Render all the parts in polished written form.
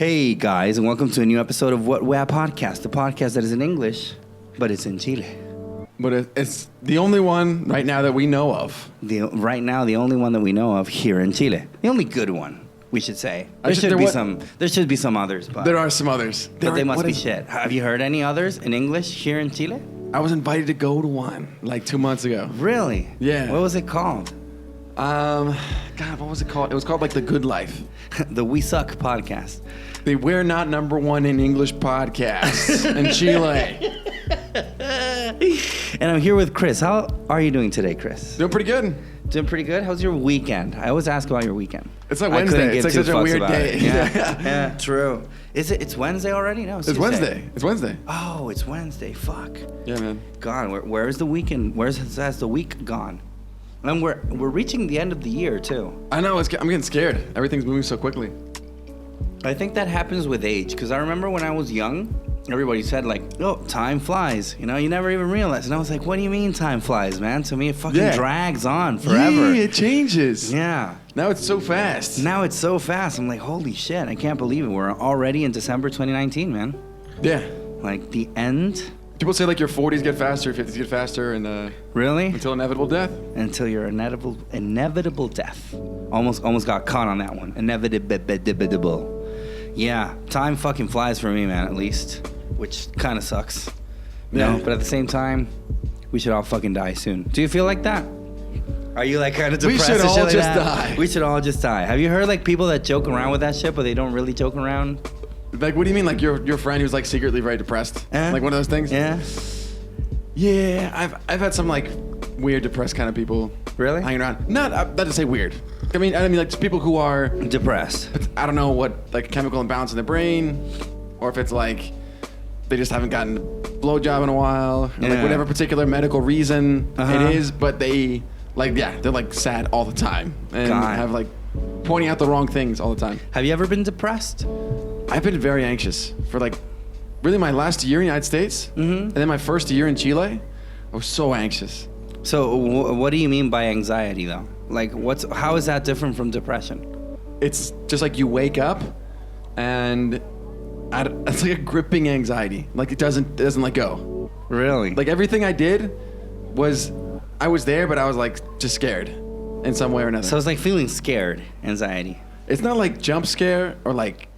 Hey guys, and welcome to a new episode of What Wea Podcast, the podcast that is in English, but it's in Chile. But it's the only one right now that we know of. Right now, the only one that we know of here in Chile. The only good one, we should say. There should be some others, but there are some others. But they must be shit. Have you heard any others in English here in Chile? I was invited to go to one like 2 months ago. Really? Yeah. What was it called? God, what was it called? It was called like The Good Life. The We Suck podcast. The We're Not Number One in English podcast in Chile. And I'm here with Chris. How are you doing today, Chris? Doing pretty good. Doing pretty good? How's your weekend? I always ask about your weekend. It's like Wednesday. It's like such a weird day. Yeah, true. It's Wednesday already? No, it's Wednesday. It's Wednesday. Oh, it's Wednesday. Fuck. Yeah, man. Gone. Where's the weekend? Has the week gone? And we're reaching the end of the year too. I know. I'm getting scared. Everything's moving so quickly. I think that happens with age, because I remember when I was young, everybody said like, "Oh, time flies." You know, you never even realize. And I was like, "What do you mean time flies, man?" To me, it fucking drags on forever. Yeah, it changes. Yeah. Now it's so fast. I'm like, holy shit! I can't believe it. We're already in December 2019, man. Yeah. Like the end. People say like your 40s get faster, your 50s get faster, and really until inevitable death. Until your inevitable death. Almost got caught on that one. Inevitable. Yeah, time fucking flies for me, man. At least, which kind of sucks. You know? But at the same time, we should all fucking die soon. Do you feel like that? Are you like kind of depressed? We should all just die. We should all just die. Have you heard like people that joke around with that shit, but they don't really joke around? Like, what do you mean? Like your friend who's like secretly very depressed? Like one of those things? Yeah. Yeah, I've had some like weird depressed kind of people. Really? Hanging around. Not to say weirred. I mean like just people who are depressed. I don't know what, like chemical imbalance in their brain, or if it's like they just haven't gotten a blowjob in a while, or like whatever particular medical reason it is. But they they're like sad all the time and have like pointing out the wrong things all the time. Have you ever been depressed? I've been very anxious for like really my last year in the United States, and then my first year in Chile. I was so anxious. So what do you mean by anxiety though? Like how is that different from depression? It's just like you wake up and it's like a gripping anxiety. Like it doesn't let go. Really? Like everything I did I was there, but I was like just scared in some way or another. So it's like feeling scared, anxiety. It's not like jump scare or like,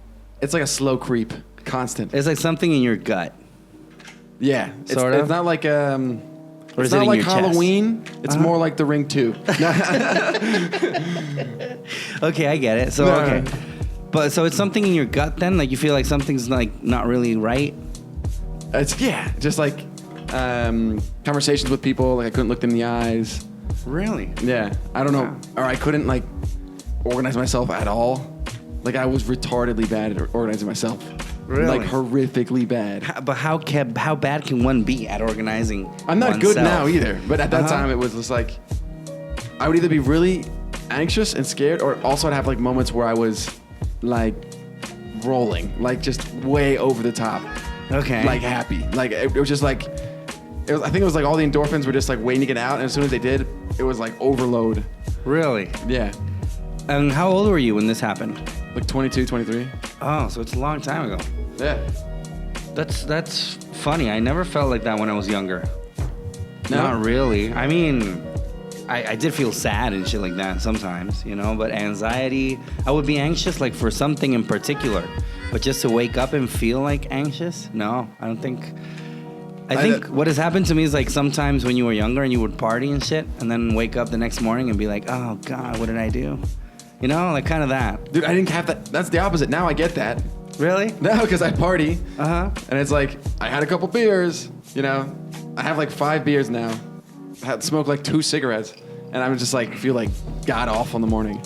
it's like a slow creep, constant. It's like something in your gut. Yeah. Sort of? It's not like or it's is it not in like your Halloween. Chest? It's more like The Ring 2. Okay, I get it. So okay. But so it's something in your gut then? Like you feel like something's like not really right? It's just like conversations with people, like I couldn't look them in the eyes. Really? Yeah. I don't know. Or I couldn't like organize myself at all. Like I was retardedly bad at organizing myself. Really? Like horrifically bad. But how bad can one be at organizing I'm not oneself? good now either. But at that time it was just like I would either be really anxious and scared, or also I'd have like moments where I was like rolling, like just way over the top. Okay. Like happy. Like it was just like I think it was like all the endorphins were just like waiting to get out, and as soon as they did, it was like overload. Really? Yeah. And how old were you when this happened? Like 22, 23. Oh, so it's a long time ago. Yeah. That's funny. I never felt like that when I was younger. No? Not really. I mean, I did feel sad and shit like that sometimes, you know, but anxiety, I would be anxious like for something in particular, but just to wake up and feel like anxious? No, I don't think. I think what has happened to me is like sometimes when you were younger and you would party and shit, and then wake up the next morning and be like, oh God, what did I do? You know, like kind of that. Dude, I didn't have that. That's the opposite. Now I get that. Really? No, because I party. And it's like, I had a couple beers, you know. I have like 5 beers now. I had smoked like 2 cigarettes. And I'm just like, feel like god awful in the morning.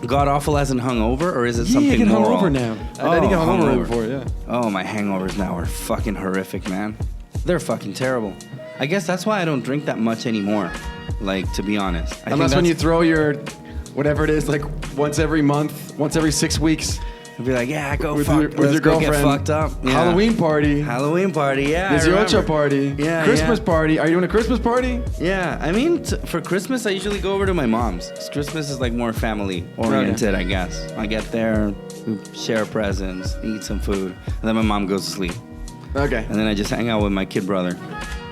God awful as in hungover, or is it something more? Yeah, I get hungover now. I didn't get hungover before, yeah. Oh, my hangovers now are fucking horrific, man. They're fucking terrible. I guess that's why I don't drink that much anymore. Like, to be honest. Unless when you throw your, whatever it is, like once every month, once every 6 weeks. I'd be like, yeah, go with fuck. your Let's go girlfriend. get fucked up. Yeah. Halloween party. Halloween party, yeah. 18 party. Yeah, Christmas party. Are you doing a Christmas party? Yeah, I mean, for Christmas, I usually go over to my mom's. 'Cause Christmas is like more family oriented, I guess. I get there, we share presents, eat some food, and then my mom goes to sleep. Okay. And then I just hang out with my kid brother.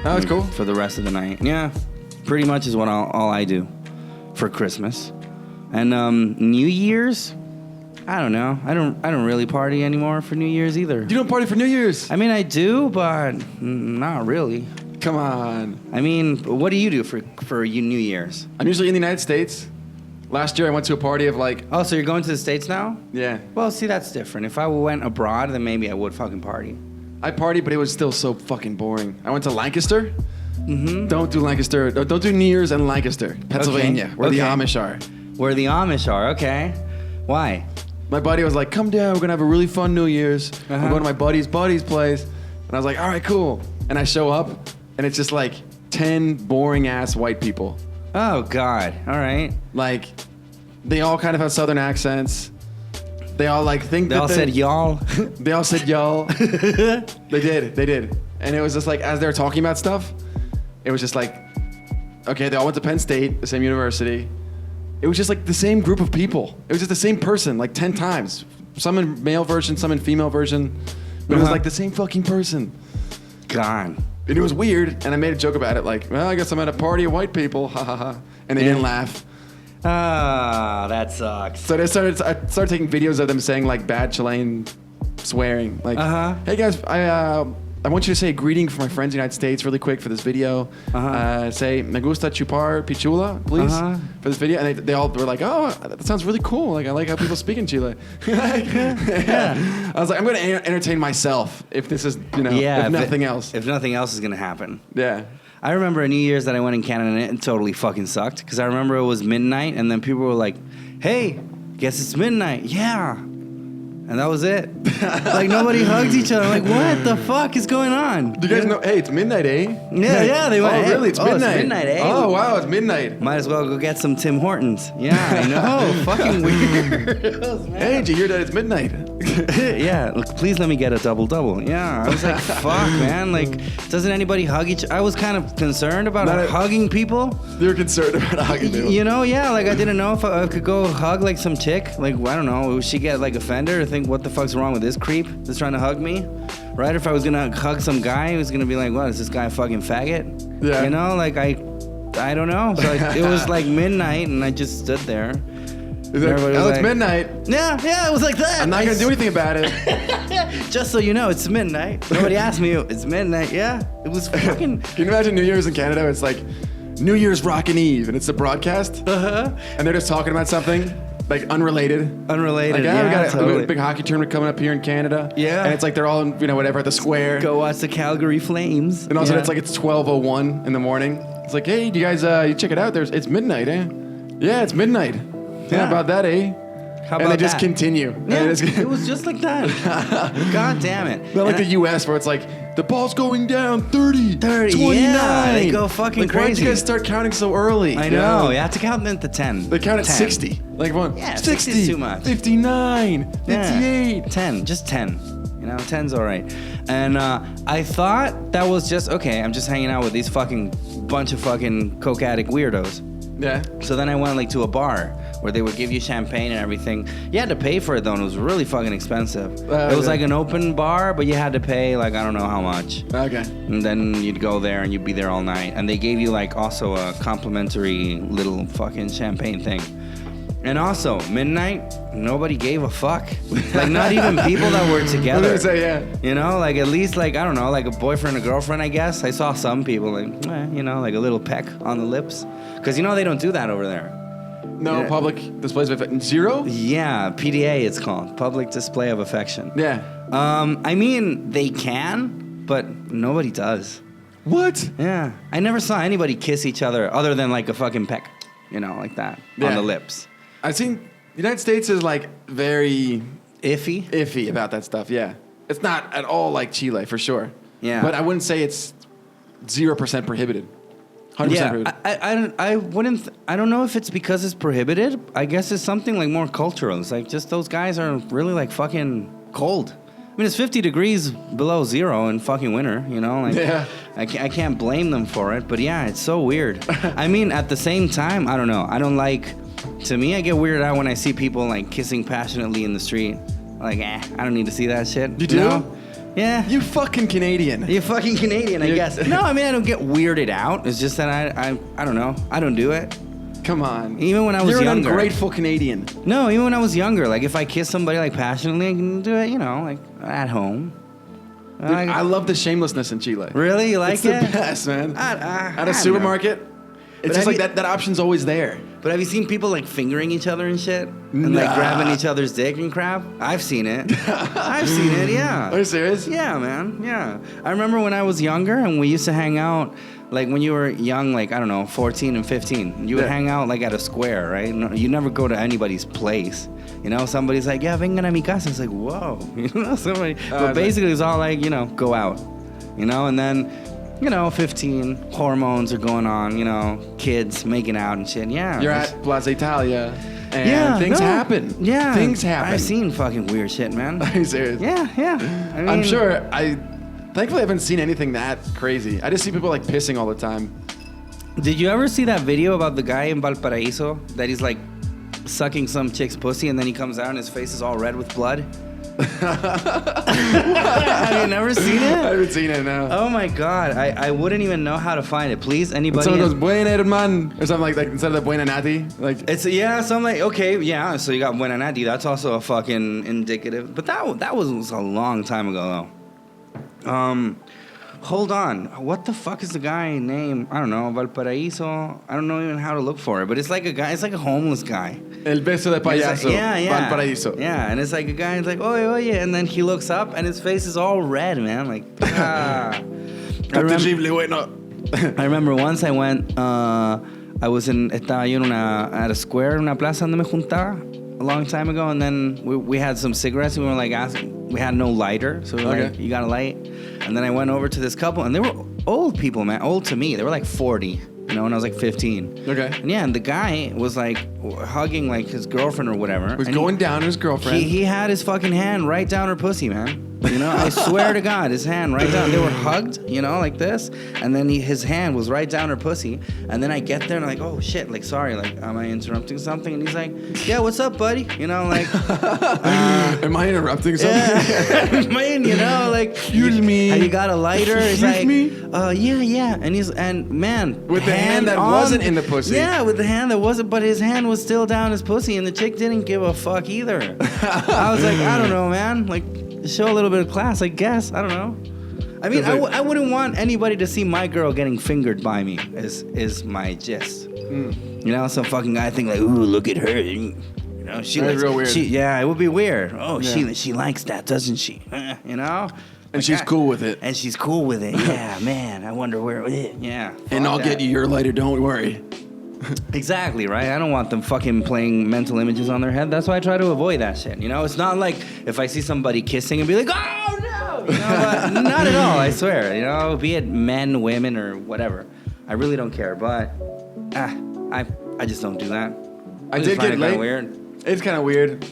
Oh, that's cool. For the rest of the night. Yeah, pretty much is what all I do for Christmas. And New Year's, I don't know. I don't really party anymore for New Year's either. You don't party for New Year's? I mean, I do, but not really. Come on. I mean, what do you do for you New Year's? I'm usually in the United States. Last year I went to a party of like... Oh, so you're going to the States now? Yeah. Well, see, that's different. If I went abroad, then maybe I would fucking party. I partied, but it was still so fucking boring. I went to Lancaster. Mm-hmm. Don't do Lancaster. Don't do New Year's in Lancaster, Pennsylvania, Okay. where the Okay. Amish are. Where the Amish are, okay. Why? My buddy was like, come down, we're gonna have a really fun New Year's. I'm Uh-huh. going to my buddy's place. And I was like, all right, cool. And I show up, and it's just like 10 boring ass white people. Oh, God. All right. Like, they all kind of have southern accents. They all like think They that all said y'all. They all said y'all. They did. And it was just like, as they were talking about stuff, it was just like, okay, they all went to Penn State, the same university. It was just like the same group of people. It was just the same person, like 10 times. Some in male version, some in female version. But it was Uh-huh. like the same fucking person. God. And it was weird, and I made a joke about it, like, well, I guess I'm at a party of white people, ha ha ha. And they didn't laugh. Ah, that sucks. So I started taking videos of them saying like bad Chilean swearing. Like, hey guys, I want you to say a greeting for my friends in the United States really quick for this video. Say, me gusta chupar pichula, please, for this video. And they all were like, oh, that sounds really cool. Like, I like how people speak in Chile. I was like, I'm going to entertain myself if this is, if nothing else. If nothing else is going to happen. Yeah. I remember a New Year's that I went in Canada and it totally fucking sucked. Because I remember it was midnight and then people were like, hey, guess it's midnight. Yeah. And that was it. Like, nobody hugged each other. Like, what the fuck is going on? Do you guys know, hey, it's midnight, eh? Yeah, they went, oh, hey, really? It's midnight. It's midnight, eh? Oh, wow, it's midnight. Might as well go get some Tim Hortons. Yeah, I know. Fucking weirdos, man. Hey, did you hear that it's midnight? Yeah, look, please let me get a double-double. Yeah, I was like, fuck, man. Like, doesn't anybody hug each other? I was kind of concerned about hugging people. You were concerned about hugging people. You know, yeah, like I didn't know if I could go hug like some chick. Like, I don't know, would she get like offended or think, what the fuck's wrong with this creep that's trying to hug me? Right? If I was gonna hug some guy, he was gonna be like, what, is this guy a fucking faggot? Yeah. You know, like I don't know. So it was like midnight and I just stood there. It's midnight. Yeah, it was like that. I'm not gonna do anything about it. Just so you know, it's midnight. Nobody asked me. It's midnight. Yeah, it was fucking. Can you imagine New Year's in Canada? It's like New Year's Rockin' Eve, and it's a broadcast, and they're just talking about something like unrelated. Unrelated. Like, we got totally. a big hockey tournament coming up here in Canada. Yeah. And it's like they're all in, whatever at the square. Go watch the Calgary Flames. And also yeah. it's like it's 12:01 in the morning. It's like, hey, do you guys you check it out? It's midnight, eh? Yeah, it's midnight. Yeah, about that, eh? How about and they just that? continue. Yeah, And it was just like that. God damn it. Not like the U.S. where it's like, the ball's going down 30, 29. Yeah, they go fucking like, crazy. Why did you guys start counting so early? I know. You have to count them to 10. They count at 10. 60. Like, one, Yeah, 60, 60 is too much. 59, 58. Yeah. 10, just 10. You know, 10's all right. And I thought that was just, okay, I'm just hanging out with these fucking bunch of fucking coke addict weirdos. Yeah. So then I went like to a bar where they would give you champagne and everything. You had to pay for it though, and it was really fucking expensive. It was okay. like an open bar, but you had to pay like I don't know how much. Okay. And then you'd go there and you'd be there all night. And they gave you like also a complimentary little fucking champagne thing. And also, midnight, nobody gave a fuck. Like, not even people that were together. I was gonna say, yeah. You know, like, at least, like, I don't know, like a boyfriend or girlfriend, I guess. I saw some people, like, like a little peck on the lips. Because, they don't do that over there. No Yeah. public displays of affection. Zero? Yeah, PDA it's called. Public Display of Affection. Yeah. I mean, they can, but nobody does. What? Yeah. I never saw anybody kiss each other other than, like, a fucking peck. Like that. Yeah. On the lips. I've seen the United States is like very Iffy about that stuff. Yeah, it's not at all like Chile for sure. Yeah. but I wouldn't say it's 0% prohibited. 100% Yeah, prohibited. I don't know if it's because it's prohibited. I guess it's something like more cultural. It's like just those guys are really like fucking cold. I mean, it's 50 degrees below zero in fucking winter, you know? Like, Yeah. I can't blame them for it, but yeah, it's so weird. I mean, at the same time, I don't know. I don't like, to me, I get weirded out when I see people like kissing passionately in the street. Like, I don't need to see that shit. You do? know? Yeah. You fucking Canadian. You're fucking Canadian, I guess. No, I mean, I don't get weirded out. It's just that I don't know. I don't do it. Come on. Even when I was You're younger. an ungrateful Canadian. No, even when I was younger. Like, if I kiss somebody, like, passionately, I can do it, you know, like, at home. Dude, I love the shamelessness in Chile. Really? You like It's it? the best, man. I At a supermarket, it's just like that option's always there. But have you seen people, like, fingering each other and shit? And, like, grabbing each other's dick and crap? I've seen it. I've seen it, yeah. Are you serious? Yeah, man, yeah. I remember when I was younger and we used to hang out, like, when you were young, like, I don't know, 14 and 15. You would hang out, like, at a square, right? You never go to anybody's place. You know, somebody's like, yeah, vengan a mi casa. It's like, whoa. You know, somebody. But basically, it's all like, you know, go out. You know, and then, you know, 15, hormones are going on, you know, kids making out and shit. Yeah. You're at Plaza Italia, and things happen. Yeah. Things happen. I've seen fucking weird shit, man. Are you serious? Yeah, yeah. I mean, I'm sure. Thankfully, I haven't seen anything that crazy. I just see people like pissing all the time. Did you ever see that video about the guy in Valparaiso that he's like sucking some chick's pussy and then he comes out and his face is all red with blood? Have you never seen it? I haven't seen it, no. Oh my god, I wouldn't even know how to find it. Please, anybody? Some of those buena herman or something like instead of the buena nati, like It's something like okay, yeah. So you got buena nati. That's also a fucking indicative. But that was a long time ago though. Hold on. What the fuck is the guy name? I don't know. Valparaiso. I don't know even how to look for it. But it's like a guy. It's like a homeless guy. El beso de payaso. Like, yeah. Valparaiso. Yeah, and it's like a guy. He's like, oye, and then he looks up and his face is all red, man. Like, I remember once I went. Estaba yo at a square, una plaza donde me juntaba a long time ago, and then we had some cigarettes and we were like asking. We had no lighter, so we were like, you got a light? And then I went over to this couple, and they were old people, man. Old to me. They were like 40, you know, when I was like 15. Okay. And the guy was like hugging like his girlfriend or whatever. Was going down on his girlfriend. He had his fucking hand right down her pussy, man. You know, I swear to God, his hand right down. They were hugged, you know, like this. And then his hand was right down her pussy. And then I get there and I'm like, oh shit, like sorry, like am I interrupting something? And he's like, yeah, what's up, buddy? You know, like am I interrupting something? Yeah. Man, you know, like excuse me. Have you got a lighter? He's Excuse like, me? Yeah. And man, with the hand that wasn't in the pussy. Yeah, with the hand that wasn't, but his hand was still down his pussy, and the chick didn't give a fuck either. I was like, I don't know, man. Like, show a little bit of class, I guess. I don't know. I mean, I wouldn't want anybody to see my girl getting fingered by me. Is my gist. You know, some fucking guy think like, ooh, look at her. You know, she That's likes, real weird. Yeah, it would be weird. Oh, Yeah. she likes that, doesn't she? You know. And she's cool with it. And she's cool with it. Yeah, man. I wonder where. Yeah. And I'll get you your lighter. Don't worry. Exactly, right? I don't want them fucking playing mental images on their head. That's why I try to avoid that shit. You know, it's not like if I see somebody kissing and be like, oh no, you know, but not at all. I swear. You know, be it men, women, or whatever. I really don't care. But I just don't do that. I did get laid. Weird. It's kind of weird.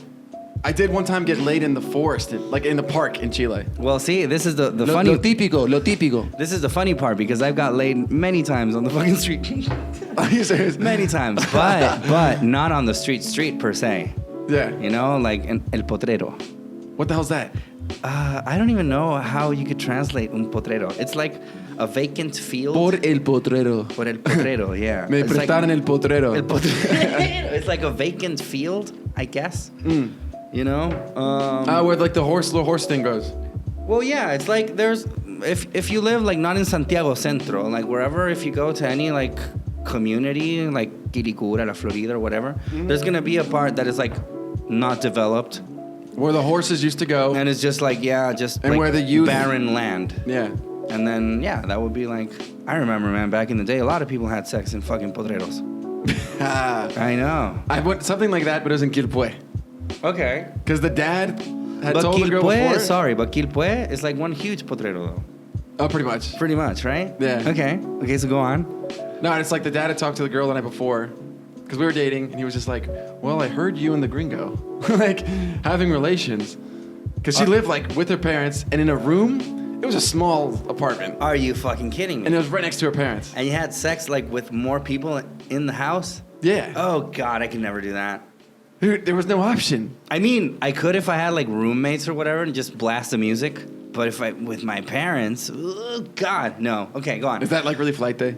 I did one time get laid in the forest, like in the park in Chile. Well, see, this is the funny. Lo típico. This is the funny part because I've got laid many times on the fucking street. Are you serious? Many times, but not on the street per se. Yeah. You know, like el potrero. What the hell's that? I don't even know how you could translate un potrero. It's like a vacant field. Por el potrero. Por el potrero, yeah. Me prestaron el potrero. El potrero. It's like a vacant field, I guess. You know? Where like the horse thing goes. Well, yeah, it's like there's if you live like not in Santiago Centro, like wherever, if you go to any like community like Quilicura, La Florida, or whatever, there's gonna be a part that is like not developed. Where the horses used to go. And it's just like, just and like where the youth, barren land. Yeah. And then, that would be like, I remember, man, back in the day, a lot of people had sex in fucking potreros. I know. I went something like that, but it was in Quilpue. Okay. Because the dad had but told the girl before. But Quilpue is like one huge potrero, though. Oh, pretty much. Pretty much, right? Yeah. Okay, so go on. No, it's like the dad had talked to the girl the night before, because we were dating, and he was just like, well, I heard you and the gringo, like, having relations. Because she lived, like, with her parents, and in a room, it was a small apartment. Are you fucking kidding me? And it was right next to her parents. And you had sex, like, with more people in the house? Yeah. Oh, God, I could never do that. Dude, there was no option. I mean, I could if I had, like, roommates or whatever and just blast the music. But if I, with my parents, oh, God, no. Okay, go on. Is that, like, really flight day?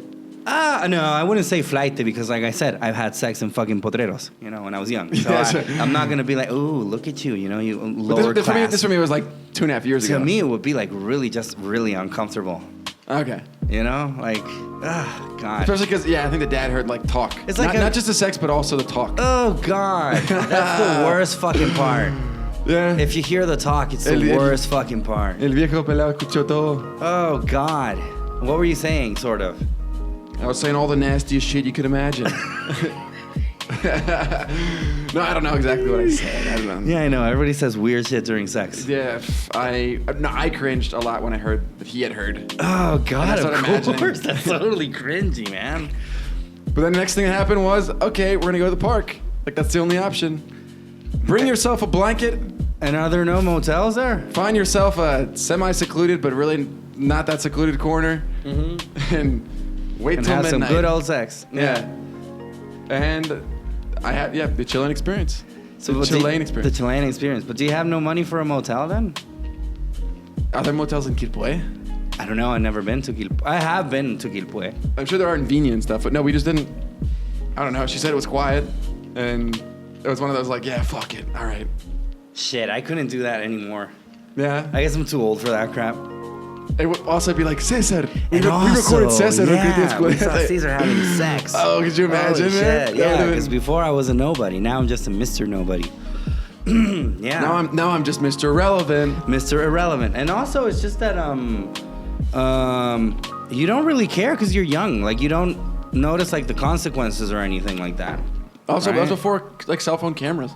No, I wouldn't say flight because, like I said, I've had sex in fucking potreros, you know, when I was young. So Yeah, sure. I'm not going to be like, ooh, look at you, you know, you lower class. This for me was like 2.5 years ago. To me, it would be like really uncomfortable. Okay. You know, like, God. Especially because, I think the dad heard, like, talk. It's like not just the sex, but also the talk. Oh, God. That's the worst fucking part. Yeah. If you hear the talk, it's the worst fucking part. El viejo pelado escuchó todo. Oh, God. What were you saying, sort of? I was saying all the nastiest shit you could imagine. No, I don't know exactly what I said. I don't know. Yeah, I know. Everybody says weird shit during sex. Yeah, I cringed a lot when I heard that he had heard. Oh, God, of course. That's totally cringy, man. But then the next thing that happened was, okay, we're going to go to the park. Like, that's the only option. Bring yourself a blanket. And are there no motels there? Find yourself a semi-secluded, but really not that secluded corner. Mm-hmm. And wait till have midnight. Some good old sex. Yeah. And I had, the Chilean experience. The Chilean experience. But do you have no money for a motel then? Are there motels in Quilpue? I don't know. I've never been to Quilpue. I have been to Quilpue. I'm sure there are in Viña and stuff, but no, we just didn't. I don't know. She said it was quiet, and it was one of those like, yeah, fuck it. All right. Shit, I couldn't do that anymore. Yeah. I guess I'm too old for that crap. It would also be like, Cesar. We Also, recorded Cesar. we saw Cesar having sex. Oh, could you imagine, man? Shit. Yeah, because before I was a nobody. Now I'm just a Mr. Nobody. Yeah. Now I'm just Mr. Irrelevant. Mr. Irrelevant. And also, it's just that you don't really care because you're young. Like, you don't notice, like, the consequences or anything like that. Also, right? that was before, like, cell phone cameras.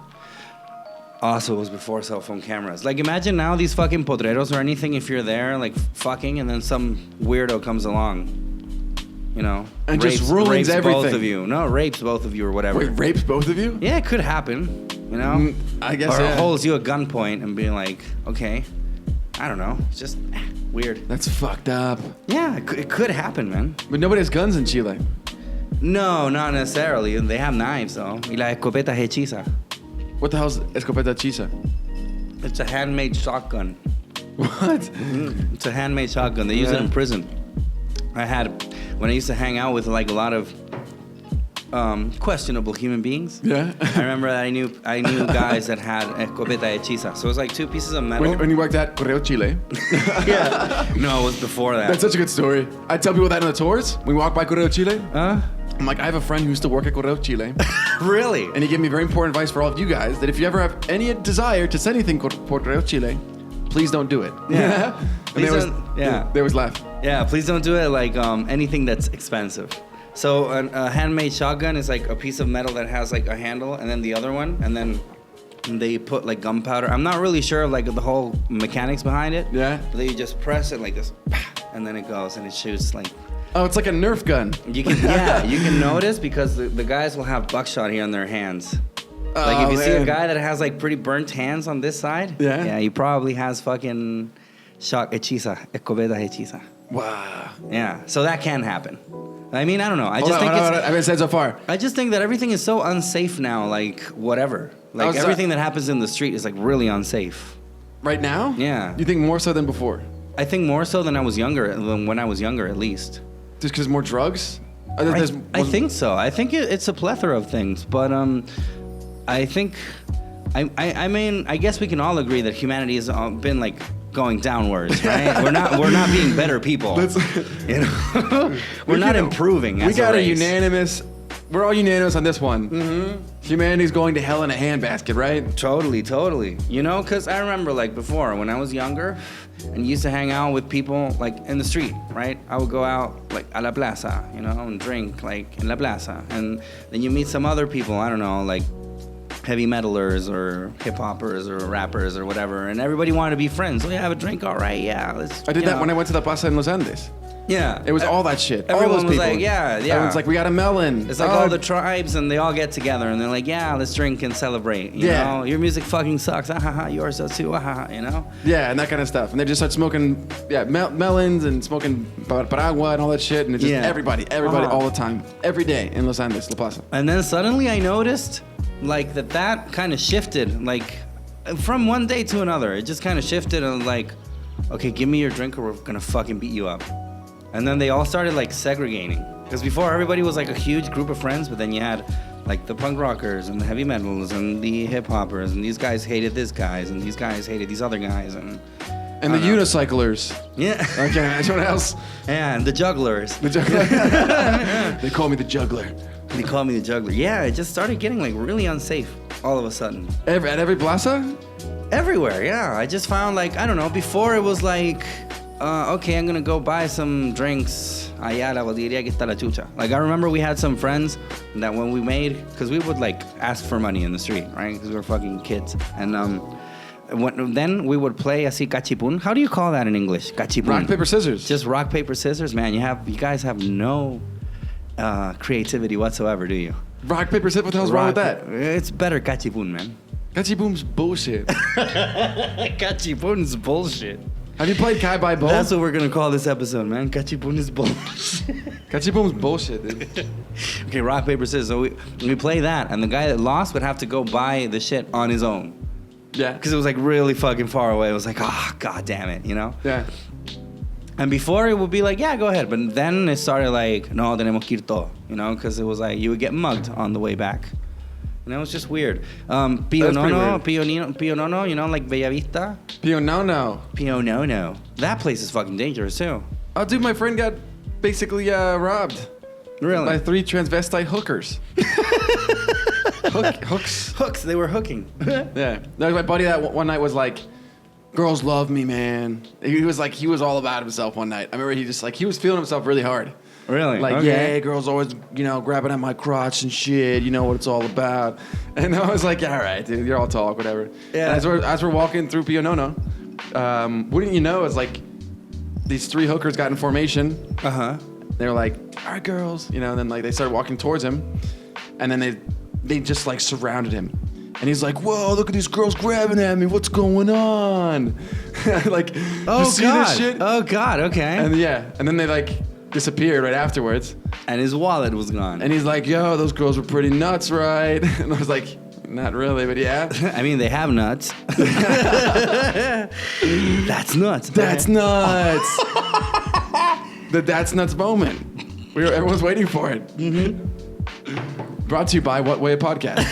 Also, it was before cell phone cameras. Like, imagine now these fucking potreros or anything, if you're there, like, fucking, and then some weirdo comes along, you know? And just ruins everything. Both of you. No, rapes both of you or whatever. Wait, rapes both of you? Yeah, it could happen, you know? I guess, Or holds you at gunpoint and being like, okay, I don't know. It's just weird. That's fucked up. Yeah, it could happen, man. But nobody has guns in Chile. No, not necessarily. They have knives, though. Y la escopeta hechiza. What the hell's escopeta chisa? It's a handmade shotgun. What? It's a handmade shotgun. They use it in prison. When I used to hang out with like a lot of questionable human beings. Yeah. I remember that I knew guys that had escopeta hechiza. So it was like two pieces of metal. When you worked at Correo Chile. Yeah. No, it was before that. That's such a good story. I tell people that on the tours. We walk by Correo Chile. I'm like, I have a friend who used to work at Correo Chile. Really? And he gave me very important advice for all of you guys, that if you ever have any desire to send anything por Correo Chile, please don't do it. Yeah. And there was laugh. Yeah, please don't do it like anything that's expensive. So a handmade shotgun is like a piece of metal that has like a handle and then the other one, and then they put like gunpowder. I'm not really sure of like the whole mechanics behind it. Yeah. But they just press it like this, and then it goes and it shoots like. Oh, it's like a Nerf gun. You can notice because the guys will have buckshot here on their hands. Like if you see a guy that has like pretty burnt hands on this side, yeah, he probably has fucking escopeta hechiza. Wow. Yeah, so that can happen. I mean, I don't know. I haven't said so far. I just think that everything is so unsafe now. Like whatever. Like everything that happens in the street is like really unsafe. Right now? Yeah. You think more so than before? I think more so than when I was younger, at least. Just because more drugs? I think so. I think it's a plethora of things, but I think, I mean, I guess we can all agree that humanity has been like going downwards, right? we're not being better people. You know, we're not improving. We got a unanimous. We're all unanimous on this one. Mm-hmm. Humanity's going to hell in a handbasket, right? Totally. You know, because I remember like before when I was younger and used to hang out with people like in the street, right? I would go out like a la plaza, you know, and drink like in la plaza. And then you meet some other people, I don't know, like heavy metalers or hip hoppers or rappers or whatever. And everybody wanted to be friends. So yeah, have a drink, all right, yeah. I did that when I went to the plaza in Los Andes. Yeah. It was all that shit. All Everyone those was people. like, yeah. Everyone's like, we got a melon. It's like all the tribes, and they all get together, and they're like, yeah, let's drink and celebrate. You know, your music fucking sucks. Yours does too. You know. Yeah, and that kind of stuff. And they just start smoking, melons and smoking paragua and all that shit, and it's just everybody, all the time, every day in Los Angeles, La Plaza. And then suddenly I noticed, like that kind of shifted, like from one day to another. It just kind of shifted, and like, okay, give me your drink, or we're gonna fucking beat you up. And then they all started like segregating. Because before everybody was like a huge group of friends, but then you had like the punk rockers and the heavy metals and the hip hoppers, and these guys hated this guys, and these guys hated these other guys, and the unicyclers. Yeah. Okay, anyone else? And the jugglers. The juggler. They call me the juggler. They call me the juggler. Yeah, it just started getting like really unsafe all of a sudden. At every plaza? Everywhere, yeah. I just found like, I don't know, before it was like, okay, I'm gonna go buy some drinks. Allá la bodeguería que está la chucha. Like, I remember we had some friends that when we made, because we would like ask for money in the street, right? Because we were fucking kids. And then we would play así cachipún. How do you call that in English? Cachipún. Rock, paper, scissors. Just rock, paper, scissors, man. You guys have no creativity whatsoever, do you? Rock, paper, scissors. What the hell's wrong with that? It's better cachipún, man. Cachipoom's bullshit. Cachipun's bullshit. Have you played Kai Bai Bo? That's what we're gonna call this episode, man. Cachipun is bullshit. Cachipoom's bullshit, dude. Okay, rock, paper, scissors. So we play that, and the guy that lost would have to go buy the shit on his own. Yeah. Because it was like really fucking far away. It was like, god damn it, you know? Yeah. And before it would be like, yeah, go ahead. But then it started like, no, tenemos que ir todo, you know? Because it was like, you would get mugged on the way back. And it was just weird. Pio Nono, you know, like Bellavista. Pio Nono. Pio Nono. That place is fucking dangerous too. Oh, dude, my friend got basically robbed. Really? By 3 transvestite hookers. Hooks. Hooks, they were hooking. Yeah. That was my buddy that one night was like, girls love me, man. He was all about himself one night. I remember he was feeling himself really hard. Really? Like, okay. yeah, girls always, grabbing at my crotch and shit. You know what it's all about. And I was like, yeah, all right, dude, you're all talk, whatever. Yeah. And as we're walking through Pio Nono, wouldn't you know, it's like these 3 hookers got in formation. Uh-huh. They were like, all right, girls. And then like they started walking towards him. And then they just like surrounded him. And he's like, whoa, look at these girls grabbing at me. What's going on? Like, you see this shit? Oh, God, okay. And and then they like disappeared right afterwards. And his wallet was gone. And he's like, yo, those girls were pretty nuts, right? And I was like, not really, but yeah. I mean, they have nuts. That's nuts. That's nuts. That's nuts moment. Everyone's waiting for it. Mm-hmm. Brought to you by What Way a Podcast.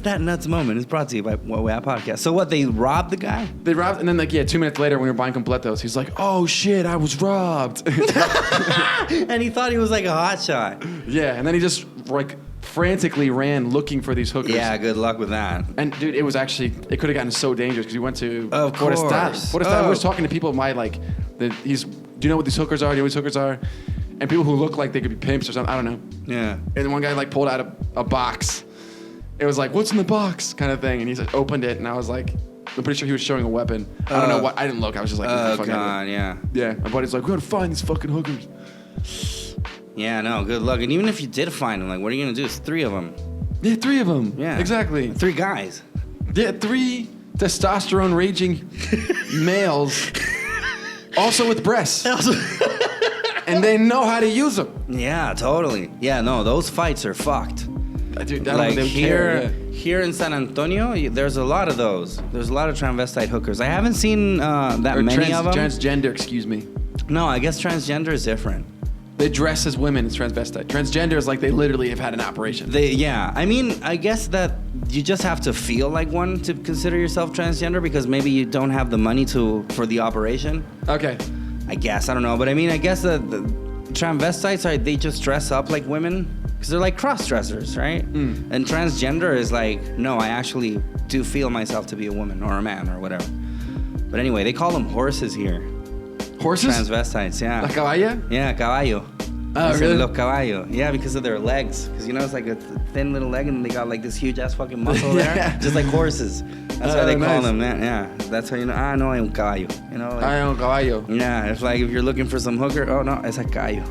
That nuts moment is brought to you by What Way a Podcast. So what, they robbed the guy? They robbed, and then 2 minutes later when we were buying completos, he's like, oh shit, I was robbed. And he thought he was like a hotshot. Yeah, and then he just like frantically ran looking for these hookers. Yeah, good luck with that. And dude, it could have gotten so dangerous because we went to Forestad. We were talking to people do you know what these hookers are? Do you know what these hookers are? And people who look like they could be pimps or something, I don't know. Yeah. And one guy like pulled out a box. It was like, what's in the box kind of thing. And he just opened it and I was like, I'm pretty sure he was showing a weapon. I don't know what, I didn't look. I was just like, oh God, yeah. Yeah, my buddy's like, we gotta find these fucking hookers. Yeah, no, good luck. And even if you did find them, like, what are you gonna do? It's 3 of them. Yeah, 3 of them. Yeah. Exactly. 3 guys. Yeah, 3 testosterone raging males. Also with breasts. And they know how to use them. Yeah, totally. Yeah, no, those fights are fucked. Dude, like here in San Antonio, there's a lot of those. There's a lot of transvestite hookers. I haven't seen many of them. Transgender, excuse me. No, I guess transgender is different. They dress as women as transvestite. Transgender is like they literally have had an operation. I mean, I guess that you just have to feel like one to consider yourself transgender because maybe you don't have the money for the operation. Okay. I guess, I don't know. But I mean, I guess that the transvestites, they just dress up like women because they're like cross-dressers, right? Mm. And transgender is like, no, I actually do feel myself to be a woman or a man or whatever. But anyway, they call them horses here. Horses? Transvestites, yeah. La caballa? Yeah, caballo. Oh, They said really? Los caballos. Yeah, because of their legs. Because, it's like a thin little leg and they got like this huge ass fucking muscle Yeah. there. Just like horses. That's why they call nice. them, man. Yeah. That's how you know, no hay un caballo. Like, I am caballo. yeah, it's like if you're looking for some hooker, oh no, es a callo.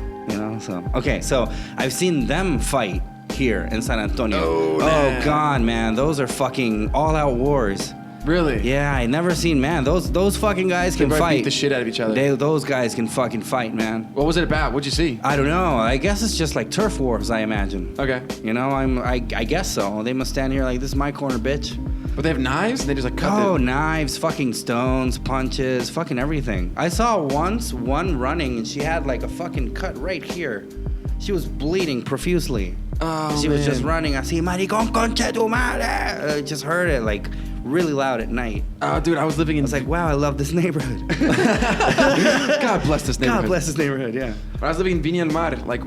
So. Okay, so I've seen them fight here in San Antonio. Oh, man. God, man. Those are fucking all-out wars. Really? Yeah, I never seen, man. Those fucking guys They can probably fight. beat the shit out of each other. Those guys can fucking fight, man. What was it about? What'd you see? I don't know. I guess it's just like turf wars, I imagine. Okay. I guess so. They must stand here like, this is my corner, bitch. But they have knives and they just like cut Oh, it. knives, fucking stones, punches, fucking everything. I saw once one running and she had like a fucking cut right here. She was bleeding profusely. Oh, She was just man. running. Así, maricón, concha tu madre. I just heard it like really loud at night. Oh, dude, I was living I in... was like, wow, I love this neighborhood. God bless this neighborhood. God bless this neighborhood, yeah. When I was living in Viña del Mar, like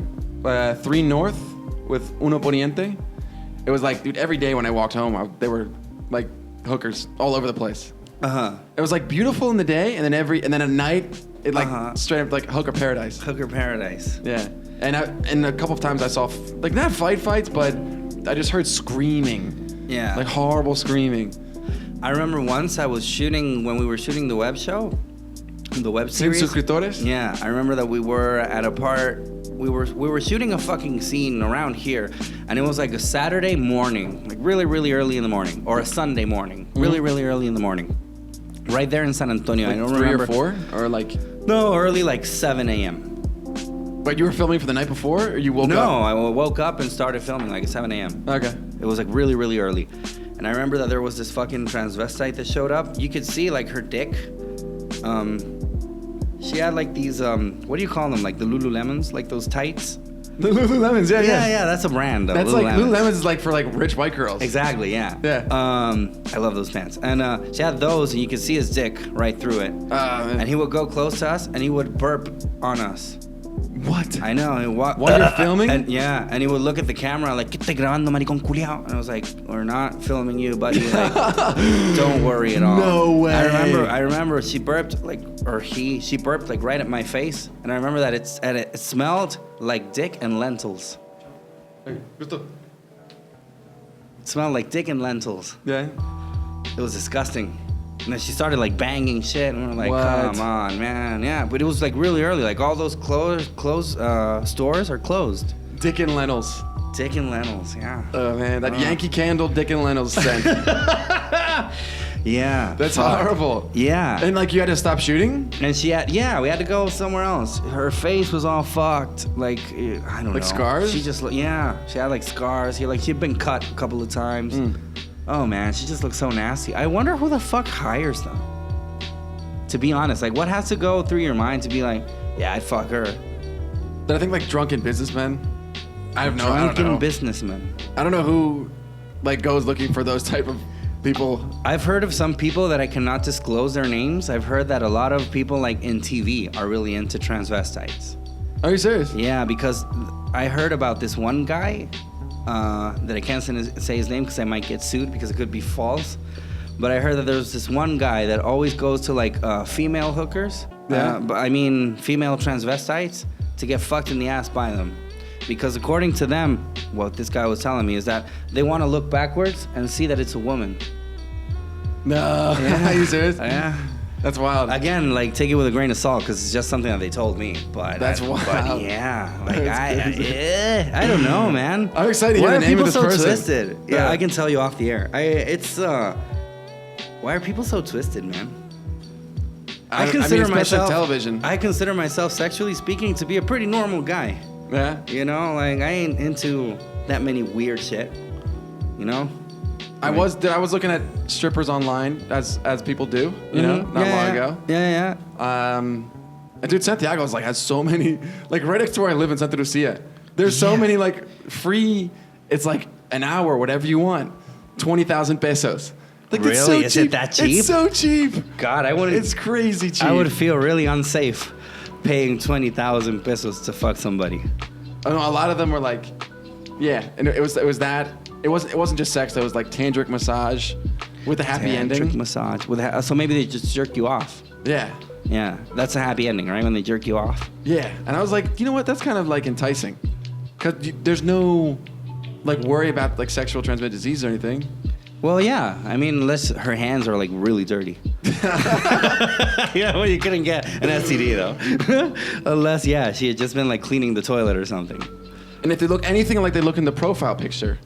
3 North with Uno Poniente, it was like, dude, every day when I walked home, they were like hookers all over the place. Uh-huh. It was like beautiful in the day, and then at night, it like straight up like hooker paradise. Hooker paradise. Yeah, and a couple of times I saw like not fights, but I just heard screaming. Yeah. Like horrible screaming. I remember once I was shooting, when we were shooting the web show, the web Sin series. suscriptores? Yeah, I remember that we were at a part, we were shooting a fucking scene around here, and it was like a Saturday morning, like really, really early in the morning, or a Sunday morning, really, really early in the morning. Right there in San Antonio. Like I don't 3 remember. or 4? Or like... No, early like 7 a.m. But you were filming for the night before, or you woke No, up? I woke up and started filming like at 7 a.m. Okay. It was like really, really early. And I remember that there was this fucking transvestite that showed up. You could see like her dick. She had like these, what do you call them? Like the Lululemons? Like those tights? The Lululemons, Yeah, that's a brand though. That's like Lululemons is like for like rich white girls. Exactly, yeah. Yeah. I love those pants. And she had those and you could see his dick right through it. Man. And he would go close to us and he would burp on us. What? I know. While you're filming? And, yeah, and he would look at the camera like, ¿Qué te grabando, maricón culiao? And I was like, we're not filming you, buddy. Like, don't worry at all. No way. I remember she burped like, she burped like right at my face, and I remember that it smelled like dick and lentils. It smelled like dick and lentils. Yeah. It was disgusting. And then she started like banging shit, and we were like, What? come on, man. Yeah, but it was like really early. Like all those stores are closed. Dick and lentils. Dick and lentils, yeah. Oh man, that Yankee Candle Dick and lentils scent. Yeah. That's fuck. horrible. Yeah. And like you had to stop shooting? And we had to go somewhere else. Her face was all fucked. Like, I don't know. Like scars? She just, she had like scars. She'd been cut a couple of times. Oh man, she just looked so nasty. I wonder who the fuck hires them. To be honest, like what has to go through your mind to be like, yeah, I'd fuck her. But I think like drunken businessmen. I don't know. Drunken businessmen. I don't know who like goes looking for those type of people. I've heard of some people that I cannot disclose their names. I've heard that a lot of people like in TV are really into transvestites. Are you serious? Yeah, because I heard about this one guy that I can't say his name because I might get sued because it could be false. But I heard that there's this one guy that always goes to like female hookers. Yeah. Female transvestites to get fucked in the ass by them. Because according to them, what this guy was telling me is that they want to look backwards and see that it's a woman. No. Are you serious? Yeah. That's wild. Again, like take it with a grain of salt because it's just something that they told me. But That's wild. But yeah, like That's I don't know, man. I'm excited to Why hear are the name people of this so person. twisted? Yeah, Yeah. I can tell you off the air. Why are people so twisted, man? I consider especially myself television. I consider myself, sexually speaking, to be a pretty normal guy. Yeah. You know, like I ain't into that many weird shit. You know. I was looking at strippers online as people do, you know, not long ago. Yeah. And dude, Santiago has so many, like right next to where I live in Santa Lucia. There's so many like free. It's like an hour, whatever you want, 20,000 pesos. Like it's so Really? Is it cheap. that cheap? It's so cheap. God, I wouldn't. It's crazy cheap. I would feel really unsafe paying 20,000 pesos to fuck somebody. I know a lot of them were like, yeah, and it was that. It wasn't just sex. It was like tantric massage with a happy ending. Tantric massage. So maybe they just jerk you off. Yeah. Yeah, that's a happy ending, right? When they jerk you off. Yeah, and I was like, you know what? That's kind of like enticing, because there's no like worry about like sexual transmitted disease or anything. Well, yeah. I mean, unless her hands are like really dirty. Yeah, well, you couldn't get an STD though. Unless, yeah, she had just been like cleaning the toilet or something. And if they look anything like they look in the profile picture,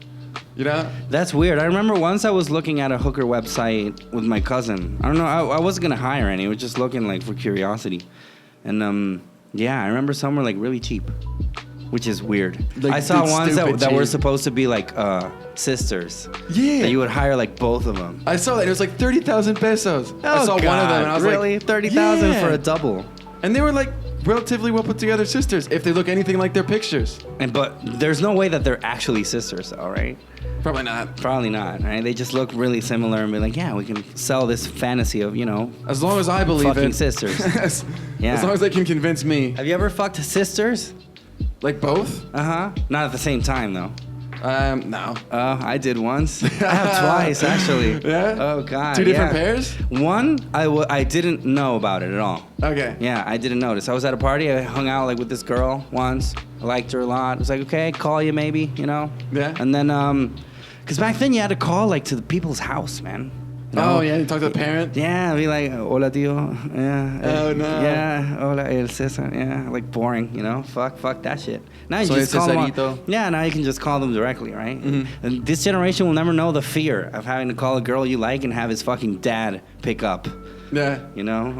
you know? That's weird. I remember once I was looking at a hooker website with my cousin. I don't know. I wasn't gonna hire any. I was just looking like for curiosity. And yeah, I remember some were like really cheap, which is weird. Like, I saw ones that were cheap. supposed to be like sisters. Yeah. That you would hire like both of them. I saw that. It was like 30,000 pesos. I saw one of them and I was really? like, 30,000 yeah. for a double. And they were like relatively well put together sisters if they look anything like their pictures. But there's no way that they're actually sisters, though, right? Probably not. Probably not, right? They just look really similar and be like, yeah, we can sell this fantasy of, As long as I believe fucking it. sisters. Yeah. As long as they can convince me. Have you ever fucked sisters? Like both? Uh-huh. Not at the same time, though. No. I did once. I have twice, actually. Yeah? Oh, God. Two different yeah. pairs? One, I didn't know about it at all. Okay. Yeah, I didn't notice. I was at a party. I hung out like with this girl once. I liked her a lot. I was like, okay, call you maybe, Yeah. And then, because back then you had to call like to the people's house, man. Oh, yeah, you talk to the parent? Yeah, be like, hola, tío. Yeah. Oh, no. Yeah, hola, el Cesar. Yeah, like boring, Fuck that shit. Now you So just call them. Cesarito. Yeah, now you can just call them directly, right? Mm-hmm. And this generation will never know the fear of having to call a girl you like and have his fucking dad pick up. Yeah.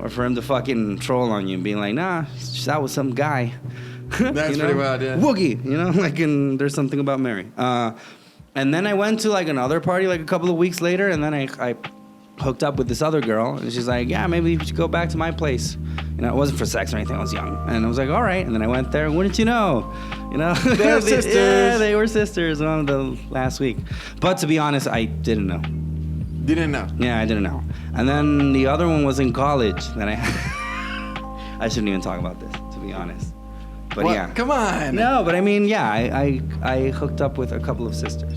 Or for him to fucking troll on you and being like, nah, that was some guy. That's pretty wild, yeah. Woogie, like in There's Something About Mary. And then I went to like another party like a couple of weeks later, and then I hooked up with this other girl, and she's like, yeah, maybe we should go back to my place. It wasn't for sex or anything. I was young, and I was like, all right. And then I went there, and wouldn't you know? They're sisters. Yeah, they were sisters on the last week. But to be honest, I didn't know. You didn't know? Yeah, I didn't know. And then the other one was in college. Then I shouldn't even talk about this, to be honest. But What? yeah. Come on. No, but I mean, yeah, I hooked up with a couple of sisters,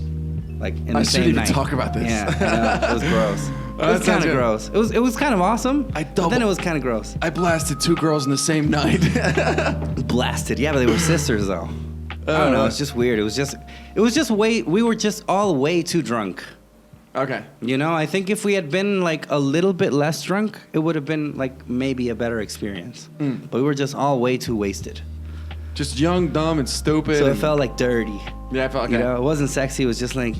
like in the I same shouldn't night. even talk about this. Yeah, I know, it was gross. It that was sounds kind of good. gross. It was kind of awesome. But then it was kind of gross. I blasted 2 girls in the same night. Blasted. Yeah, but they were sisters though. I don't know. It's just weird. It was just way. We were just all way too drunk. Okay. I think if we had been like a little bit less drunk, it would have been like maybe a better experience. But we were just all way too wasted. Just young, dumb, and stupid. So it felt like dirty. Yeah, I felt okay. It wasn't sexy. It was just like,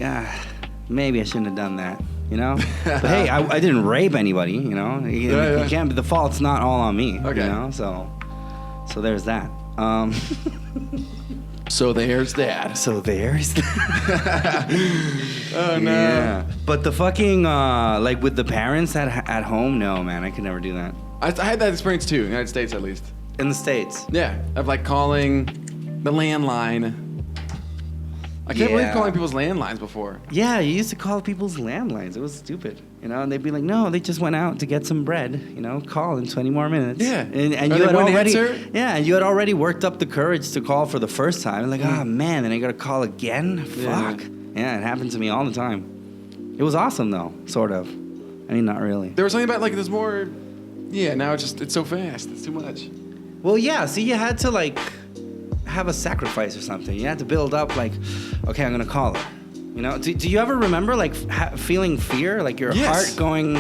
maybe I shouldn't have done that. But hey, I didn't rape anybody. You can't. The fault's not all on me. Okay. So there's that. So there's that. So there's that. Oh no. Yeah. But the fucking like with the parents at home, no man, I could never do that. I had that experience too, in the United States at least. In the States. Yeah, of like calling the landline. I can't believe calling people's landlines before. Yeah, you used to call people's landlines. It was stupid, and they'd be like, "No, they just went out to get some bread. Call in 20 more minutes." Yeah, and you had already, answer? yeah, and you had already worked up the courage to call for the first time. And like, oh man, then I gotta call again. Fuck. Yeah, it happened to me all the time. It was awesome though, sort of. I mean, not really. There was something about like there's more. Yeah, now it's so fast. It's too much. Well, yeah. See, you had to like have a sacrifice or something. You had to build up like, okay, I'm gonna call her. Do you ever remember like feeling fear, like your heart going?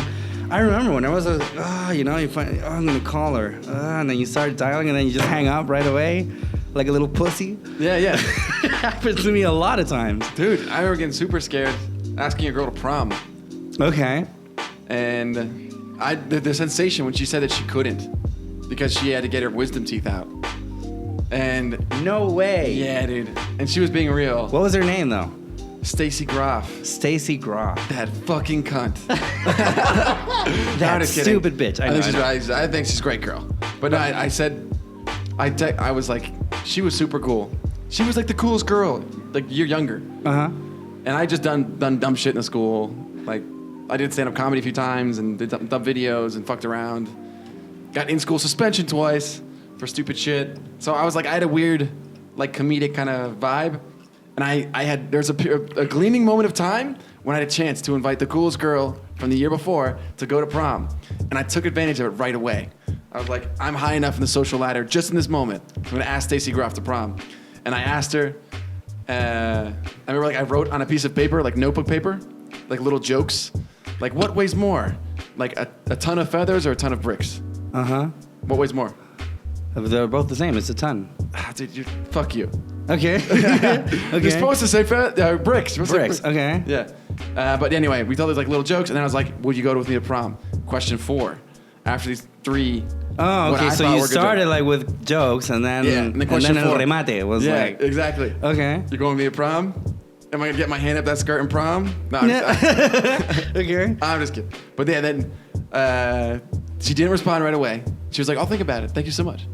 I remember when there was you find, I'm gonna call her, and then you start dialing, and then you just hang up right away, like a little pussy. Yeah. It happens to me a lot of times. Dude, I remember getting super scared asking a girl to prom. Okay. And the sensation when she said that she couldn't because she had to get her wisdom teeth out. And no way. Yeah, dude. And she was being real. What was her name though? Stacy Groff. Stacy Groff. That fucking cunt. That stupid bitch. I think she's a great girl. But no, I said, I was like, she was super cool. She was like the coolest girl, like you're younger. Uh-huh. And I just done dumb shit in the school. Like, I did stand-up comedy a few times and did dumb videos and fucked around. Got in-school suspension twice for stupid shit. So I was like, I had a weird, like, comedic kind of vibe. And there's a gleaming moment of time when I had a chance to invite the coolest girl from the year before to go to prom. And I took advantage of it right away. I was like, I'm high enough in the social ladder just in this moment. I'm gonna ask Stacy Groff to prom. And I asked her, I remember like I wrote on a piece of paper, like notebook paper, like little jokes. Like, what weighs more? Like a ton of feathers or a ton of bricks? Uh-huh. What weighs more? They're both the same. It's a ton. Dude, fuck you. Okay. Okay. You're supposed to say bricks. Bricks. Okay. Yeah. But anyway, we told these like little jokes, and then I was like, "Would you go with me to prom?" Question 4. After these 3. Oh, okay. So you started like with jokes, and then and then question 4. El remate was like. Exactly. Okay. You're going with me to prom? Am I gonna get my hand up that skirt in prom? No. Okay. I'm just kidding. But yeah, then she didn't respond right away. She was like, "I'll think about it. Thank you so much."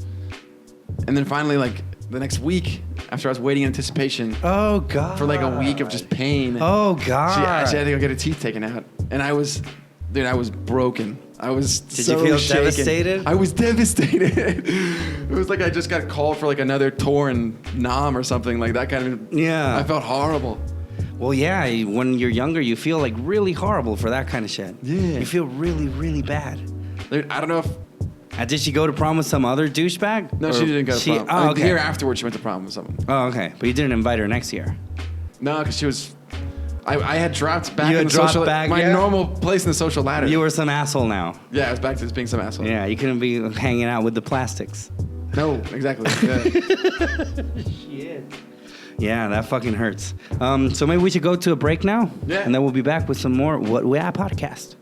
And then finally, like the next week, after I was waiting in anticipation. Oh God. For like a week of just pain. Oh God. She had to go get her teeth taken out, and I was broken. I was Did so you feel shaken. devastated? I was devastated. It was like I just got called for like another torn nom or something like that kind of. Yeah. I felt horrible. Well, yeah. When you're younger, you feel like really horrible for that kind of shit. Yeah. You feel really, really bad. Dude, I don't know if. Did she go to prom with some other douchebag? No, she didn't go to prom. Oh, okay. The year afterwards, she went to prom with someone. Oh, okay. But you didn't invite her next year. No, because she was. I had dropped back You in had the dropped social back, my yeah? normal place in the social ladder. You were some asshole now. Yeah, I was back to just being some asshole. Yeah, you couldn't be hanging out with the plastics. No, exactly. Yeah. Shit. Yeah, that fucking hurts. So maybe we should go to a break now? Yeah. And then we'll be back with some more What We Are podcast.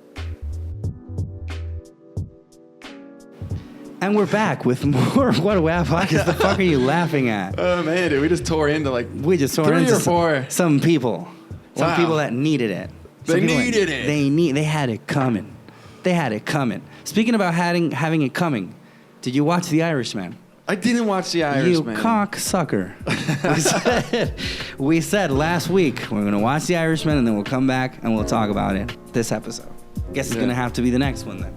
And we're back with more What We Are podcast. The fuck are you laughing at? Oh man, dude, we just tore into like We just saw 3 into or 4. some people. Some Wow. people that needed it. They Some people needed that- it. They had it coming. They had it coming. Speaking about having it coming, did you watch The Irishman? I didn't watch The You Irishman. cocksucker. we said last week we're going to watch The Irishman and then we'll come back and we'll talk about it this episode. Guess it's Yeah. going to have to be the next one then.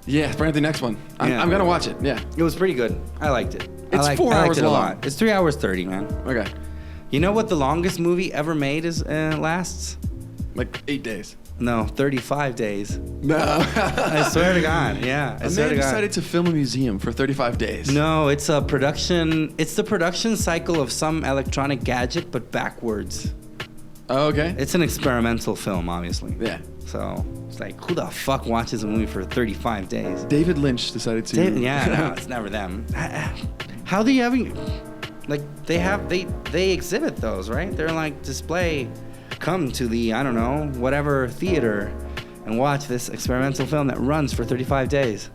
Yeah, probably the next one. Yeah. I'm gonna watch it. Yeah. It was pretty good. I liked it. It's 4 I liked hours it a long. lot. It's 3 hours 30, man. Okay. You know what the longest movie ever made is lasts? Like 8 days. No, 35 days. No. I swear to God. Yeah, I And swear they to God. decided to film a museum for 35 days. No, it's a production. It's the production cycle of some electronic gadget, but backwards. Oh, okay. It's an experimental film, obviously. Yeah. So it's like, who the fuck watches a movie for 35 days? David Lynch decided to. Yeah, no, it's never them. How do you having? Like they exhibit those, right? They're like display. Come to the I don't know whatever theater, and watch this experimental film that runs for 35 days.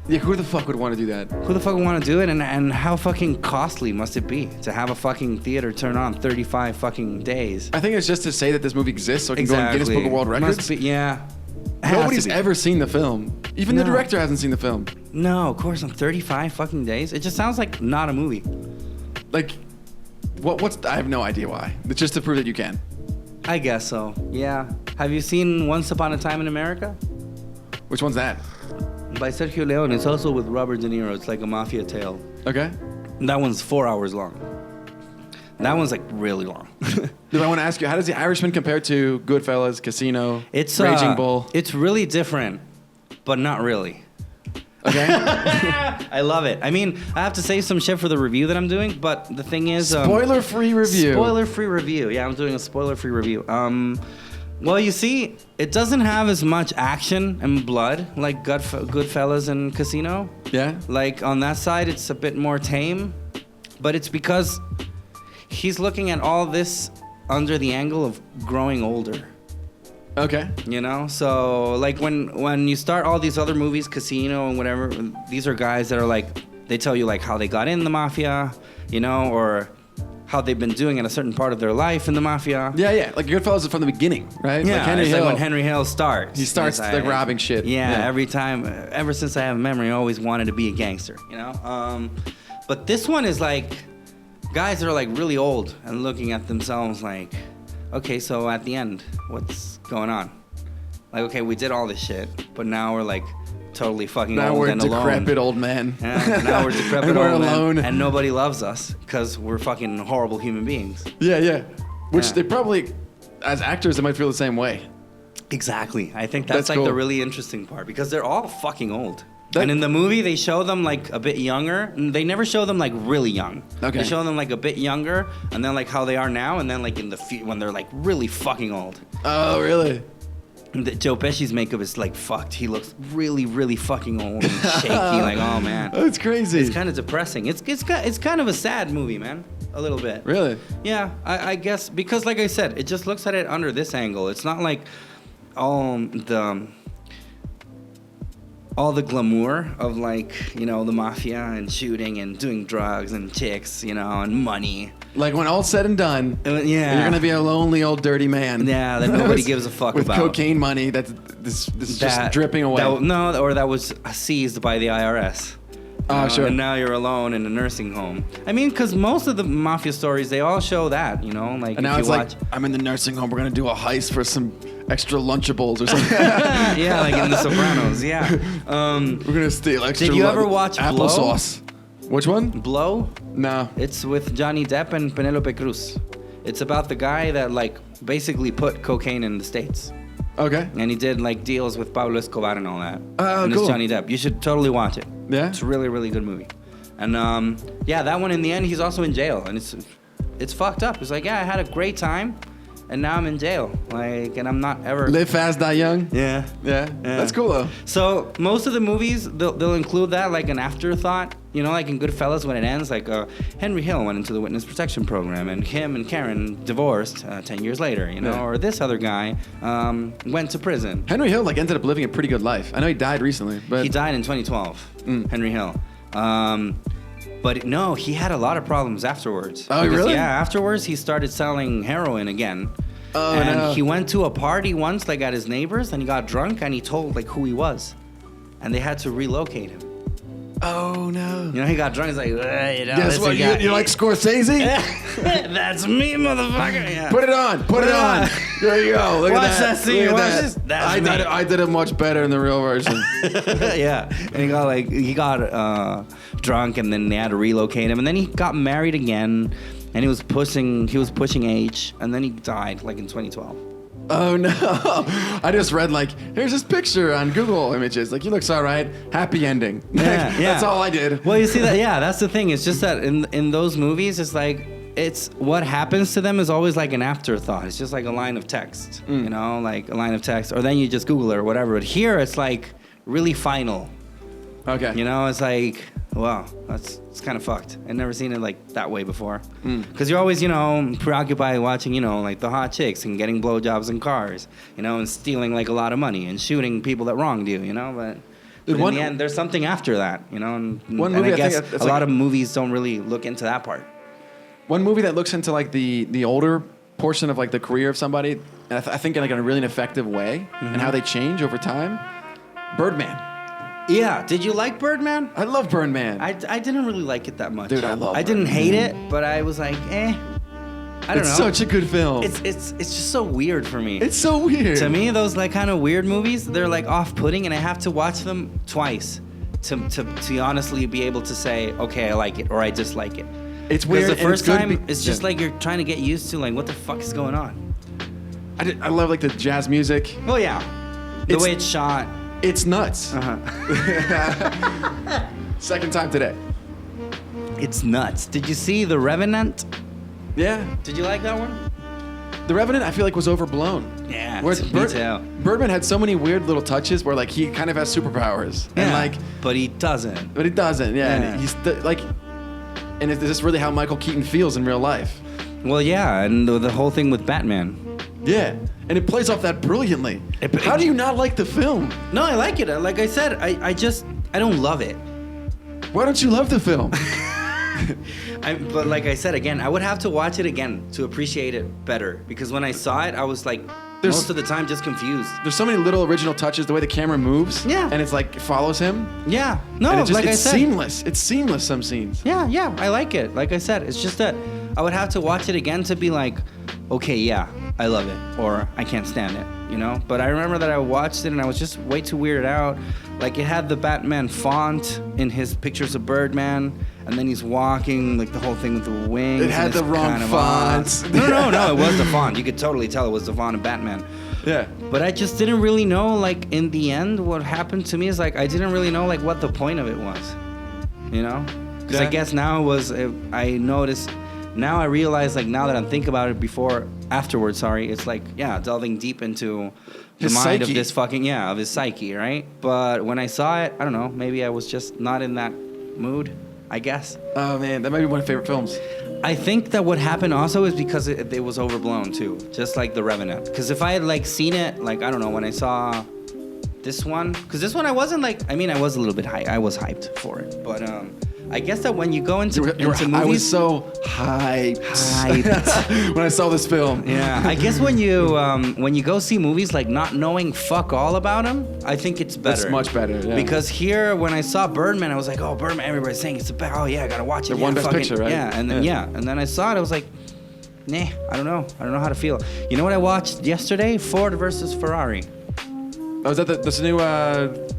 Yeah, who the fuck would want to do that? Who the fuck would want to do it? And how fucking costly must it be to have a fucking theater turn on 35 fucking days? I think it's just to say that this movie exists so it can go in Guinness Book of World Records. Must be, yeah. Has Nobody's to be. ever seen the film. Even the No. director hasn't seen the film. No, of course, on 35 fucking days. It just sounds like not a movie. Like, what's? I have no idea why. It's just to prove that you can. I guess so. Yeah. Have you seen Once Upon a Time in America? Which one's that? By Sergio Leone. It's also with Robert De Niro. It's like a mafia tale. Okay. That one's 4 hours long. That one's like really long. Dude, I want to ask you, how does The Irishman compare to Goodfellas, Casino, It's Raging Bull? It's really different, but not really. Okay. I love it. I mean, I have to say some shit for the review that I'm doing, but the thing is, Spoiler-free review. Spoiler-free review. Yeah, I'm doing a spoiler-free review. Well, you see, it doesn't have as much action and blood like Goodfellas and Casino. Yeah. Like on that side, it's a bit more tame, but it's because he's looking at all this under the angle of growing older. Okay. You know, so like when you start all these other movies, Casino and whatever, these are guys that are like, they tell you like how they got in the mafia, you know, or how they've been doing in a certain part of their life in the mafia. Yeah, yeah. Like Goodfellas is from the beginning, right? Yeah, like Henry it's Hill. like when Henry Hill starts. He starts It's like robbing shit. Yeah, every time, ever since I have memory, I always wanted to be a gangster, you know? But this one is like, guys that are like really old and looking at themselves like, okay, so at the end, what's going on? Like, okay, we did all this shit, but now we're like totally fucking Now old we're and alone. decrepit old men. Yeah, now we're decrepit and we're old alone. men, and nobody loves us because we're fucking horrible human beings. Yeah, yeah. Which Yeah. they probably, as actors, they might feel the same way. Exactly. I think that's like cool. the really interesting part because they're all fucking old. And in the movie, they show them like a bit younger. They never show them like really young. Okay. They show them like a bit younger, and then like how they are now, and then like in the when they're like really fucking old. Oh, really? Joe Pesci's makeup is like fucked. He looks really, really fucking old and shaky. Like, oh man, that's crazy. It's kind of depressing. It's kind of a sad movie, man. A little bit. Really? Yeah, I guess because like I said, it just looks at it under this angle. It's not like all the glamour of like, you know, the mafia and shooting and doing drugs and chicks, you know, and money. Like when all's said and done, Yeah, you're gonna be a lonely old dirty man. Yeah, that nobody gives a fuck with about. With cocaine money that's just dripping away. That was seized by the IRS. Oh, sure. And now you're alone in a nursing home. I mean, because most of the mafia stories, they all show that, you know? Like, and now if it's you like, I'm in the nursing home, we're going to do a heist for some extra Lunchables or something. Yeah, like in The Sopranos, yeah. We're going to steal extra Did you ever watch applesauce? Which one? Blow? No. It's with Johnny Depp and Penelope Cruz. It's about the guy that, like, basically put cocaine in the States. Okay. And he did, like, deals with Pablo Escobar and all that. Oh, and cool. it's Johnny Depp. You should totally watch it. Yeah? It's a really, really good movie. And, yeah, that one, in the end, he's also in jail. And it's fucked up. It's like, yeah, I had a great time, and now I'm in jail. Like, and I'm not ever... Live fast, die young? Yeah. Yeah. That's cool, though. So, most of the movies, they'll include that, like, an afterthought. You know, like in Goodfellas, when it ends, like, Henry Hill went into the witness protection program, and him and Karen divorced 10 years later, you know? Yeah. Or this other guy went to prison. Henry Hill, like, ended up living a pretty good life. I know he died recently, but... He died in 2012, Henry Hill. But no, he had a lot of problems afterwards. Oh, really? Yeah, afterwards, he started selling heroin again. Oh, and no. he went to a party once, like, at his neighbor's, and he got drunk, and he told, like, who he was. And they had to relocate him. Oh, no. You know, he got drunk. He's like, you know, Guess what? You like Scorsese? That's me, motherfucker. Yeah. Put it on. Put it on. There you go. Look Watch at that. that scene. Look at Watch that. this. That's me. I did it much better in the real version. Yeah. And he got drunk, and then they had to relocate him. And then he got married again, and he was pushing age, and then he died, like, in 2012. Oh, no. I just read, like, here's this picture on Google Images. Like, he looks all right. Happy ending. Yeah, yeah. That's all I did. Well, you see that? Yeah, that's the thing. It's just that in those movies, it's like, it's what happens to them is always like an afterthought. It's just like a line of text, you know, like a line of text, or then you just Google it or whatever. But here, it's like really final. Okay. You know, it's like, wow, it's kind of fucked. I've never seen it like that way before. Because you're always, you know, preoccupied watching, you know, like the hot chicks and getting blowjobs in cars, you know, and stealing like a lot of money and shooting people that wronged you, you know. But in the end, there's something after that, you know. And I guess a lot of movies don't really look into that part. One movie that looks into like the older portion of like the career of somebody, and I think in like a really effective way, and how they change over time. Birdman. Yeah. Did you like Birdman? I love Birdman. I didn't really like it that much. Dude, I love I didn't Birdman. hate it, but I was like, I don't know. It's such a good film. It's just so weird for me. It's so weird. To me, those like kind of weird movies, they're like off-putting, and I have to watch them twice to honestly be able to say, okay, I like it or I dislike it. It's weird. Because the first and time, it's just like you're trying to get used to like what the fuck is going on. I love like the jazz music. Well, yeah, the way it's shot. It's nuts. Uh-huh. Second time today. It's nuts. Did you see The Revenant? Yeah. Did you like that one? The Revenant, I feel like, was overblown. Yeah, Whereas me too. Birdman had so many weird little touches where like he kind of has superpowers. Yeah, And like, but he doesn't. but he doesn't. Yeah. Yeah. And he's like, and is this really how Michael Keaton feels in real life? Well, yeah, and the whole thing with Batman. Yeah. And it plays off that brilliantly. How do you not like the film? No, I like it. Like I said, I don't love it. Why don't you love the film? But like I said again, I would have to watch it again to appreciate it better. Because when I saw it, I was like, most of the time just confused. There's so many little original touches, the way the camera moves. Yeah. And it's like, it follows him. Yeah. No, And like I it's said. seamless. It's seamless, some scenes. Yeah, I like it. Like I said, it's just that I would have to watch it again to be like, okay, yeah, I love it, or I can't stand it, you know? But I remember that I watched it and I was just way too weirded out. Like, it had the Batman font in his pictures of Birdman, and then he's walking, like, the whole thing with the wings. It had and the it's wrong kind of fonts. odd. No, it was the font. You could totally tell it was the font of Batman. Yeah. But I just didn't really know, like, in the end, what happened to me is, like, I didn't really know, like, what the point of it was. You know? Because I guess now I noticed, now I realize, like, now that I'm thinking about it afterwards, it's like, yeah, delving deep into the His mind psyche. of this fucking, of his psyche, right? But when I saw it, I don't know, maybe I was just not in that mood, I guess. Oh, man, that might be one of my favorite films. I think that what happened also is because it was overblown too, just like The Revenant. Because if I had like seen it, like I don't know, when I saw this one, because this one I wasn't like, I mean I was a little bit I was hyped for it, but I guess that when you go into movies, I was so hyped when I saw this film. Yeah, I guess when you go see movies like not knowing fuck all about them, I think it's better. It's much better. Yeah. Because here, when I saw Birdman, I was like, oh, Birdman, everybody's saying it's the best. Oh yeah, I gotta watch it. The one best picture, right? Yeah, and then and then I saw it. I was like, nah, I don't know how to feel. You know what I watched yesterday? Ford versus Ferrari. Oh, is that this new?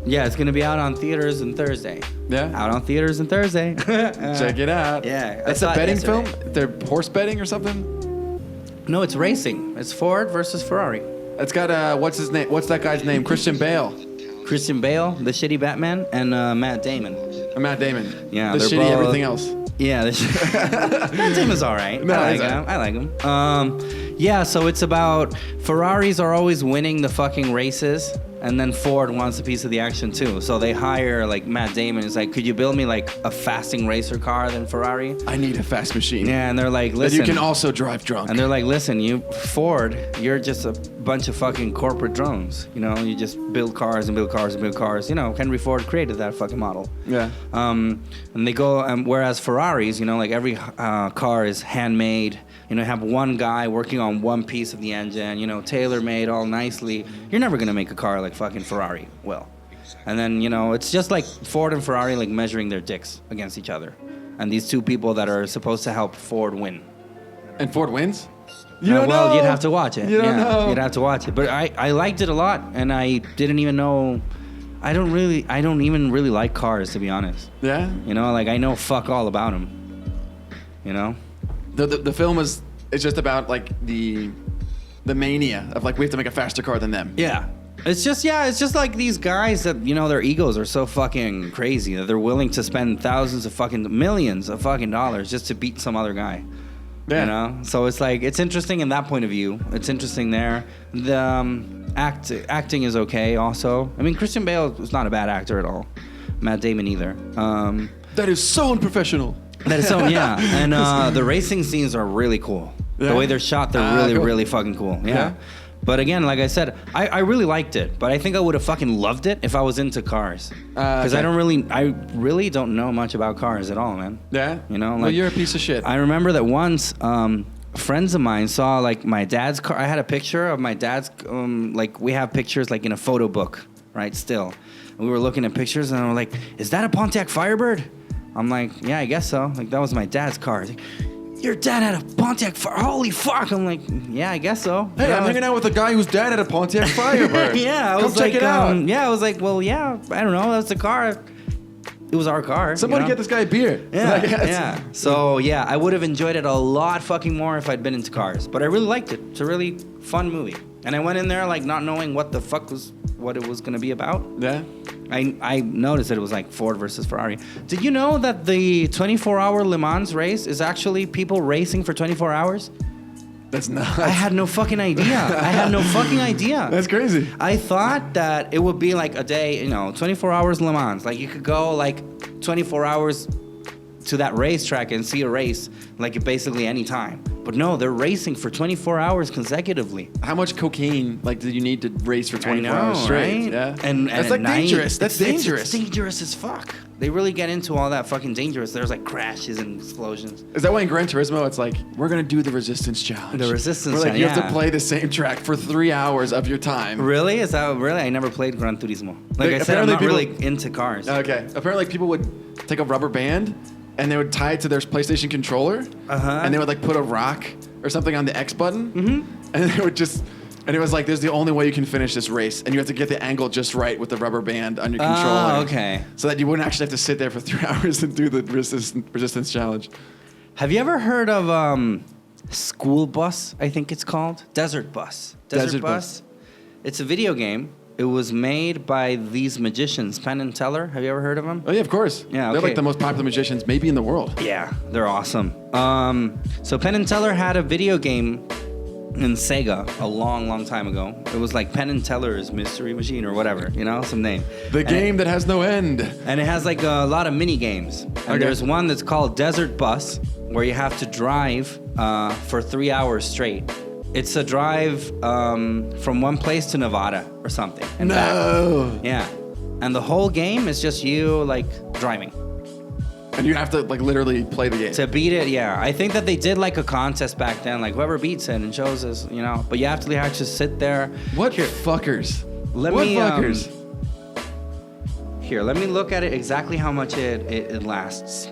Yeah, it's gonna be out on theaters on Thursday. Yeah, out on theaters on Thursday. Check it out. Yeah, that's a betting film. They're horse betting or something. No, it's racing. It's Ford versus Ferrari. It's got what's his name? What's that guy's name? Christian Bale. Christian Bale, the shitty Batman, and Matt Damon. Matt Damon. Yeah, the they're shitty both, everything else. Yeah, Matt Damon's all right. No, I like him. Yeah, so it's about Ferraris are always winning the fucking races. And then Ford wants a piece of the action too. So they hire like Matt Damon. Is like, could you build me like a fasting racer car than Ferrari? I need a fast machine. Yeah, and they're like, listen. That you can also drive drunk. And they're like, listen, you Ford, you're just a bunch of fucking corporate drones. You know, you just build cars and build cars and build cars. You know, Henry Ford created that fucking model. Yeah. And they go, whereas Ferraris, you know, like every car is handmade. You know, have one guy working on one piece of the engine, you know, tailor-made all nicely. You're never going to make a car like fucking Ferrari will. And then, you know, it's just like Ford and Ferrari like measuring their dicks against each other. And these two people that are supposed to help Ford win. And Ford wins? Well, you'd have to watch it. You don't know. You'd have to watch it. But I liked it a lot, and I didn't even know... I don't even really like cars, to be honest. Yeah? You know, like I know fuck all about them. You know? The film is just about like the mania of like we have to make a faster car than them. Yeah. It's just like these guys that, you know, their egos are so fucking crazy that they're willing to spend millions of fucking dollars just to beat some other guy. Yeah. You know? So it's like, it's interesting in that point of view. It's interesting there. The acting is okay also. I mean, Christian Bale is not a bad actor at all. Matt Damon either. That is so unprofessional. That is so, yeah. And the racing scenes are really cool. Yeah. The way they're shot, they're really, cool. really fucking cool. Yeah. Yeah. But again, like I said, I really liked it. But I think I would have fucking loved it if I was into cars. Because okay. I really don't know much about cars at all, man. Yeah? You know? Like, Well, you're a piece of shit. I remember that once friends of mine saw like my dad's car. I had a picture of my dad's, like we have pictures like in a photo book, right, still. And we were looking at pictures and I was like, is that a Pontiac Firebird? I'm like, yeah, I guess so. Like, that was my dad's car. He's like, your dad had a Pontiac Firebird? Holy fuck. I'm like, yeah, I guess so. Hey, yeah, I'm hanging out with a guy whose dad had a Pontiac Firebird. Yeah, I Come was check like, it out. Yeah, I was like, well, yeah, I don't know. That's the car. It was our car. Somebody you know? get this guy a beer. Yeah, Like, yeah. So, yeah, I would have enjoyed it a lot fucking more if I'd been into cars. But I really liked it. It's a really fun movie. And I went in there, like, not knowing what it was going to be about. Yeah? I noticed that it was like Ford versus Ferrari. Did you know that the 24-hour Le Mans race is actually people racing for 24 hours? That's nuts. I had no fucking idea. That's crazy. I thought that it would be like a day, you know, 24 hours Le Mans. Like you could go like 24 hours to that racetrack and see a race like basically any time. But no, they're racing for 24 hours consecutively. How much cocaine like did you need to race for 24 hours straight? Right? Yeah. And that's at like night, dangerous. That's dangerous. It's dangerous as fuck. They really get into all that fucking dangerous. There's like crashes and explosions. Is that why in Gran Turismo it's like, we're going to do the resistance challenge? The resistance We're like, challenge, you have yeah. to play the same track for 3 hours of your time. Really? Is that really? I never played Gran Turismo. Like I said, I'm apparently not really into cars. Okay. Apparently people would take a rubber band and they would tie it to their PlayStation controller. Uh-huh. And they would like put a rock or something on the X button. Mm-hmm. And they would just... And it was like, there's the only way you can finish this race. And you have to get the angle just right with the rubber band on your controller. Oh, okay. So that you wouldn't actually have to sit there for 3 hours and do the resistance challenge. Have you ever heard of school bus, I think it's called? Desert bus. Desert bus. It's a video game. It was made by these magicians, Penn and Teller. Have you ever heard of them? Oh, yeah, of course. Yeah, They're okay. like the most popular magicians maybe in the world. Yeah, they're awesome. So Penn and Teller had a video game in Sega a long, long time ago. It was like Penn and Teller's Mystery Machine or whatever, some name. The game that has no end. And it has like a lot of mini games. And Okay. there's one that's called Desert Bus, where you have to drive for 3 hours straight. It's a drive from one place to Nevada or something. And No. back. Yeah. And the whole game is just you like driving. And you have to like literally play the game. To beat it, yeah. I think that they did like a contest back then, like whoever beats it and shows us, But you have to actually sit there. What Here, fuckers? Let What me, fuckers? Here, let me look at it exactly how much it lasts.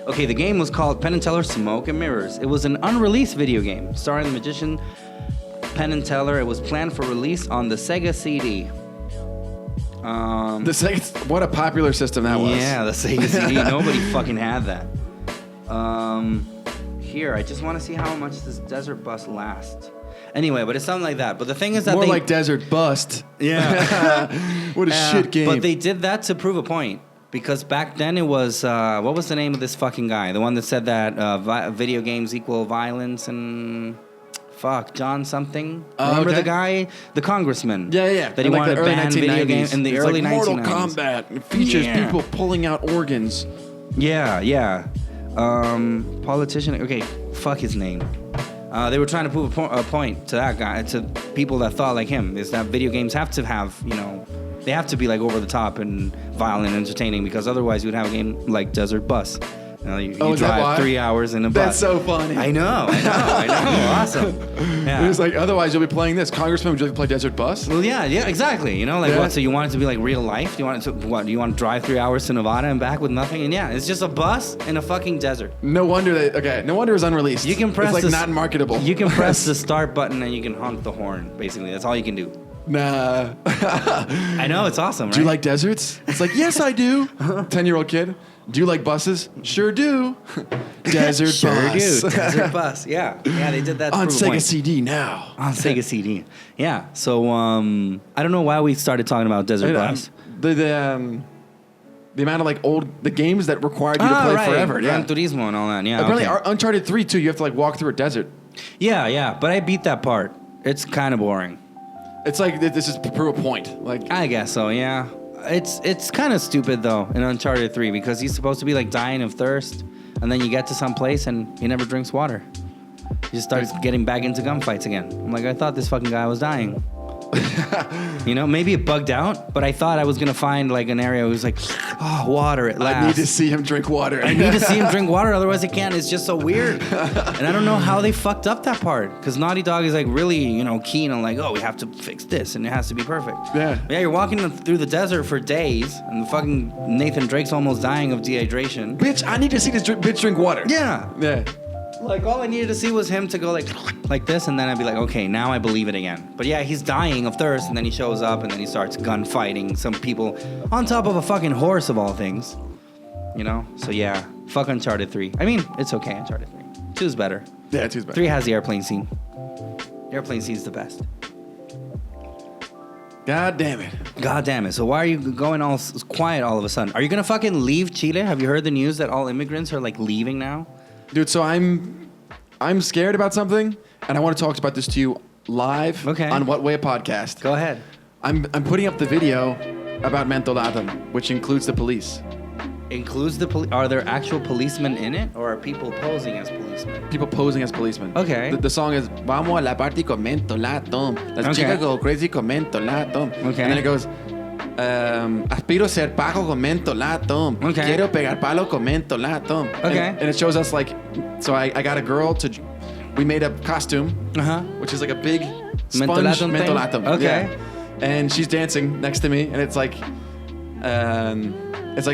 Okay, the game was called Penn and Teller Smoke and Mirrors. It was an unreleased video game starring the magician Penn and Teller. It was planned for release on the Sega CD. What a popular system that was. Yeah, the Sega CD. Nobody fucking had that. Here, I just want to see how much this Desert Bus lasts. Anyway, but it's something like that. But the thing is that More like Desert Bust. Yeah. What a shit game. But they did that to prove a point. Because back then it was, what was the name of this fucking guy? The one that said that video games equal violence and... Fuck, John something. Remember okay. the guy? The congressman. Yeah. That he In, wanted the to early ban video 1990s. games in the It's early like Mortal 1990s. Kombat. It features Yeah. people pulling out organs. Yeah. Politician. Okay, fuck his name. They were trying to prove a point to that guy, to people that thought like him, is that video games have to have, they have to be like over the top and violent and entertaining, because otherwise you would have a game like Desert Bus. You is that drive why? 3 hours in a bus. That's so funny. I know. Awesome. Yeah. It was like, otherwise you'll be playing this. Congressman, would you like to play Desert Bus? Well, yeah, exactly. Yeah. What? So you want it to be like real life? Do you want to drive 3 hours to Nevada and back with nothing? And yeah, it's just a bus in a fucking desert. No wonder it was unreleased. You can press it's like this- not marketable. You can press the start button and you can honk the horn. Basically, that's all you can do. Nah. I know, it's awesome, right? Do you like deserts? It's like, yes, I do. 10-year-old kid. Do you like buses? Sure do. Desert Sure Bus. do. Desert Bus. Yeah, they did that to On prove a Sega point. CD now. On Sega CD. Yeah. So I don't know why we started talking about Desert Bus. The amount of like the games that required you to play forever. Yeah. Gran Turismo and all that. Yeah. Apparently, okay. Uncharted 3 too. You have to like walk through a desert. Yeah. But I beat that part. It's kind of boring. It's like this is to prove a point. Like I guess so. Yeah. It's kind of stupid though in Uncharted 3, because he's supposed to be like dying of thirst, and then you get to some place and he never drinks water. He just starts getting back into gunfights again. I'm like, I thought this fucking guy was dying. Maybe it bugged out, but I thought I was gonna find like an area where it was like, oh, water at last. I need to see him drink water. I need to see him drink water, otherwise he can't. It's just so weird. And I don't know how they fucked up that part, because Naughty Dog is like really, keen on like, oh, we have to fix this and it has to be perfect. Yeah. But yeah, you're walking through the desert for days, and the fucking Nathan Drake's almost dying of dehydration. Bitch, I need to see this bitch drink water. Yeah. Yeah. Like, all I needed to see was him to go like this, and then I'd be like, okay, now I believe it again. But yeah, he's dying of thirst, and then he shows up, and then he starts gunfighting some people on top of a fucking horse of all things. So yeah, fuck Uncharted 3. I mean, it's okay, Uncharted 3. 2's better. Yeah, 2's better. 3 has the airplane scene. The airplane scene's the best. God damn it. God damn it. So why are you going all quiet all of a sudden? Are you gonna fucking leave Chile? Have you heard the news that all immigrants are like leaving now? Dude, so I'm scared about something, and I want to talk about this to you live on What Way a Podcast. Go ahead. I'm putting up the video about Mentolatum, which includes the police. Includes the police? Are there actual policemen in it, or are people posing as policemen? People posing as policemen. Okay. The song is Vamos a la party con Mentolatum. Las chicas go crazy con Mentolatum. Okay. And then it goes aspiro ser Paco con Mentolatum. Okay. Quiero pegar palo con Mentolatum. Okay. And it shows us like, so I got a girl we made a costume, which is like a big sponge Mentolatum thing? Mentolatum. Okay. Yeah. And she's dancing next to me, and it's like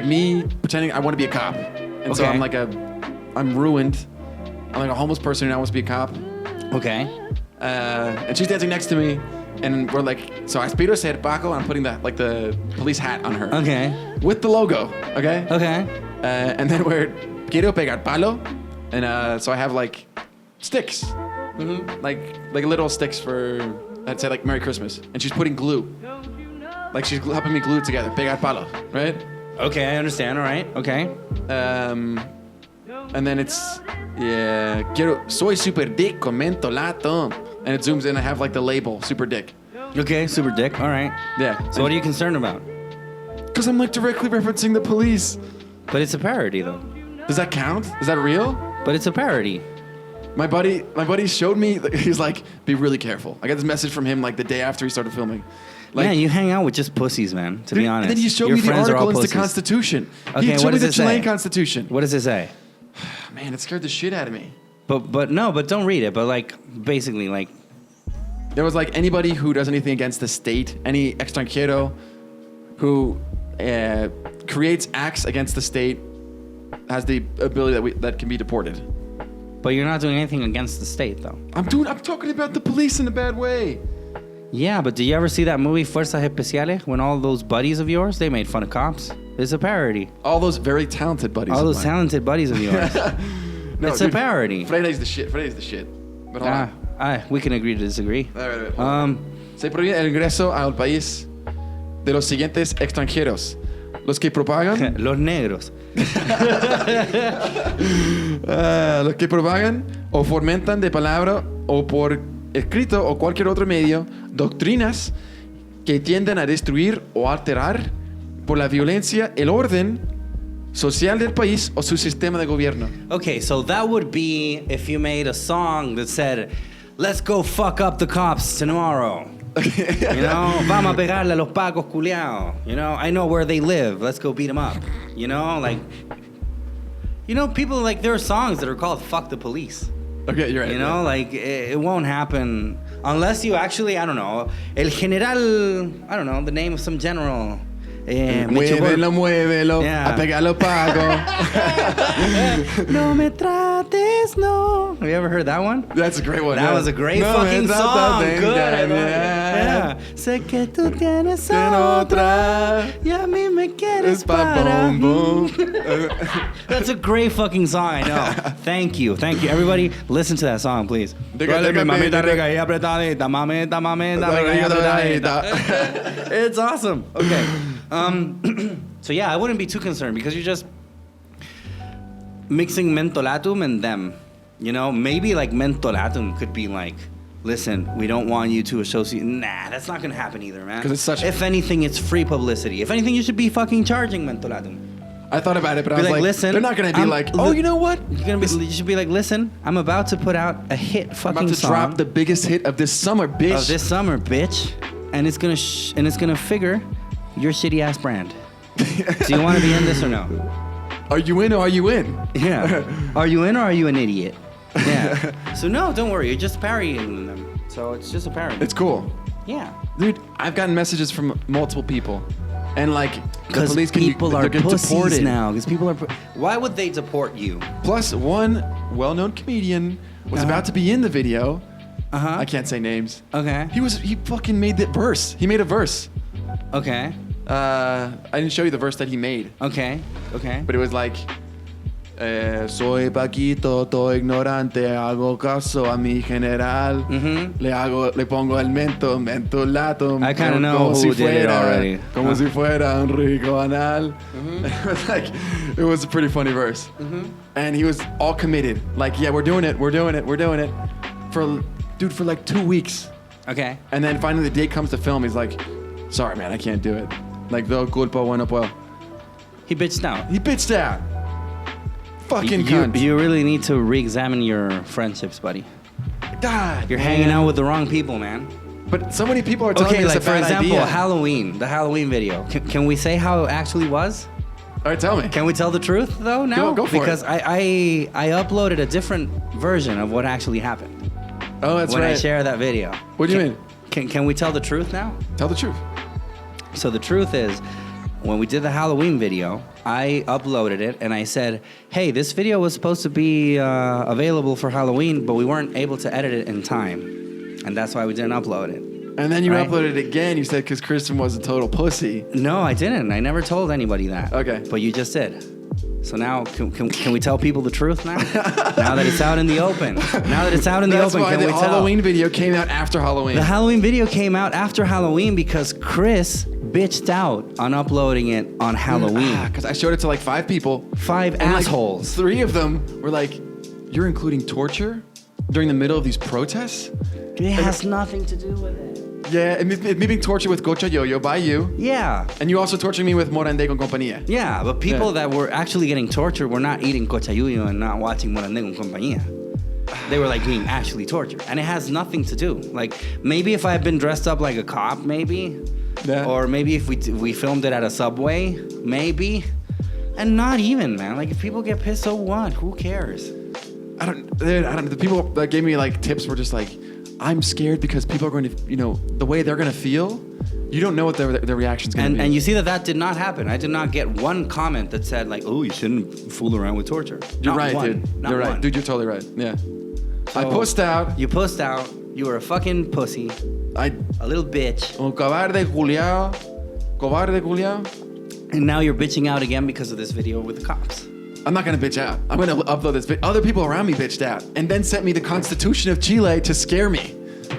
me pretending I want to be a cop. And so Okay. I'm ruined. I'm like a homeless person who now wants to be a cop. Okay. And she's dancing next to me, and we're like, so aspiro ser Paco, and I'm putting the police hat on her. Okay. With the logo, okay? Okay. And then we're quiero pegar palo, and so I have like sticks, like little sticks for that said like Merry Christmas, and she's putting glue. Like she's helping me glue it together. Pegar palo, right? Okay, I understand. All right. Okay. And then it's soy super dick con mentolato, and it zooms in. I have like the label super dick. Okay, super dick. All right. Yeah. So what are you concerned about? Because I'm like directly referencing the police. But it's a parody, though. Does that count? Is that real? But it's a parody. My buddy showed me. He's like, be really careful. I got this message from him like the day after he started filming. Like, yeah, you hang out with just pussies, man. To be honest. And then you showed me the article in the Constitution. Okay, he showed me the Chilean Constitution. What does it say? Man, it scared the shit out of me. But don't read it. But like basically like. There was like anybody who does anything against the state, any extranjero who creates acts against the state has the ability that can be deported. But you're not doing anything against the state, though. I'm talking about the police in a bad way. Yeah, but did you ever see that movie Fuerzas Especiales when all those buddies of yours, they made fun of cops? It's a parody. All those very talented buddies. All those talented buddies of yours. No, it's a parody. Freire's the shit. But hold on. We can agree to disagree. Se prohíbe el ingreso al país de los siguientes extranjeros. Los que propagan... Los negros. Los que propagan o fomentan de palabra o por escrito o cualquier otro medio doctrinas que tienden a destruir o alterar por la violencia el orden social del país o su sistema de gobierno. Okay, so that would be if you made a song that said, let's go fuck up the cops tomorrow. You know, vamos a pegarle a los pacos culiados. You know, I know where they live. Let's go beat them up. You know, like, people like there are songs that are called "Fuck the Police." Okay, you're right. You know, like it won't happen unless you actually, I don't know, el general, I don't know, the name of some general. Muévelo, yeah. A pegarlo pago. No me trates, no. Have you ever heard that one? That's a great one. That was a great fucking song. Good. I love it. Yeah. Sé que tú tienes otra y a mí me quieres para mí. That's a great fucking song, I know. Thank you. Everybody, listen to that song, please. It's awesome. Okay. So yeah, I wouldn't be too concerned because you're just mixing mentolatum and them. You know, maybe like mentolatum could be like, listen, we don't want you to associate. Nah, that's not gonna happen either, man. Because it's such. If anything, it's free publicity. If anything, you should be fucking charging mentolatum. I thought about it, but I was like, listen, they're not gonna be like, oh, you know what? You should be like, listen, I'm about to put out a hit fucking I'm about to song. drop the biggest hit of this summer, bitch. And it's gonna figure your shitty ass brand. Do you want to be in this or no? Are you in or are you in? Yeah. Are you in or are you an idiot? Yeah. So no, don't worry. You're just parodying them. So it's just a parody. It's cool. Yeah. Dude, I've gotten messages from multiple people. And like, the police people are pussies deported now. Because people are... Why would they deport you? Plus, one well-known comedian was about to be in the video. Uh-huh. I can't say names. Okay. He fucking made the verse. He made a verse. Okay. I didn't show you the verse that he made. Okay. But it was like, soy Paquito, todo ignorante, hago caso a mi general. Mm-hmm. Le pongo el mentolato. I kind of know who did it already. Como si fuera un rico anal. Mm-hmm. It was a pretty funny verse. Mm-hmm. And he was all committed. Like, yeah, we're doing it. For like 2 weeks. Okay. And then finally the date comes to film. He's like, sorry, man, I can't do it. Like, do culpa, bueno, puedo. He bitched out. Fucking cunt. You really need to re-examine your friendships, buddy. God, You're hanging out with the wrong people, man. But so many people are telling me it's like a for bad example, idea. Halloween, the Halloween video. Can we say how it actually was? All right, tell me. Can we tell the truth though now? Go for it. Because I uploaded a different version of what actually happened. Oh, that's when right. I share that video. What do you mean? Can we tell the truth now? Tell the truth. So the truth is, when we did the Halloween video, I uploaded it and I said, hey, this video was supposed to be available for Halloween, but we weren't able to edit it in time. And that's why we didn't upload it. And then you uploaded it again. You said because Kristen was a total pussy. No, I didn't. I never told anybody that. Okay. But you just did. So now, can we tell people the truth now? Now that it's out in the open. Now that it's out in the That's open, why can we the tell? Halloween video came out after Halloween. The Halloween video came out after Halloween because Chris bitched out on uploading it on Halloween. Because I showed it to like 5 people. 5 and assholes. Like 3 of them were like, "You're including torture during the middle of these protests?" It has nothing to do with it. Yeah, and me being tortured with Gocha Yo-Yo by you. Yeah. And you also torturing me with Morandé con compañía. Yeah, but people that were actually getting tortured were not eating cochayuyo and not watching Morandé con compañía. They were like being actually tortured. And it has nothing to do. Like, maybe if I had been dressed up like a cop, maybe. Yeah. Or maybe if we filmed it at a Subway, maybe. And not even, man. Like, if people get pissed, so what? Who cares? I don't. The people that gave me like tips were just like, "I'm scared because people are going to, the way they're going to feel. You don't know what their reaction's going to be." And you see that did not happen. I did not get one comment that said like, "Oh, you shouldn't fool around with torture." You're Not right, one. dude. Not You're right, one. dude. You're totally right. Yeah. I So, pushed out. You pussed out. You were a fucking pussy. A little bitch. Un cobarde culiao. Cobarde culiao. And now you're bitching out again because of this video with the cops. I'm not gonna bitch out. I'm gonna upload this video. Other people around me bitched out and then sent me the Constitution of Chile to scare me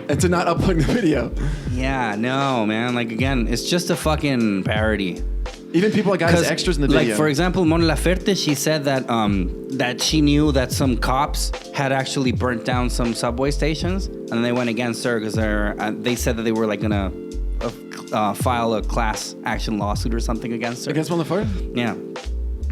and to not upload the video. Yeah, no, man. Like, again, it's just a fucking parody. Even people that got as extras in the video. Like, for example, Mon Laferte, she said that that she knew that some cops had actually burnt down some subway stations, and they went against her because they said that they were like gonna file a class action lawsuit or something against her. Against Mon Laferte? Yeah.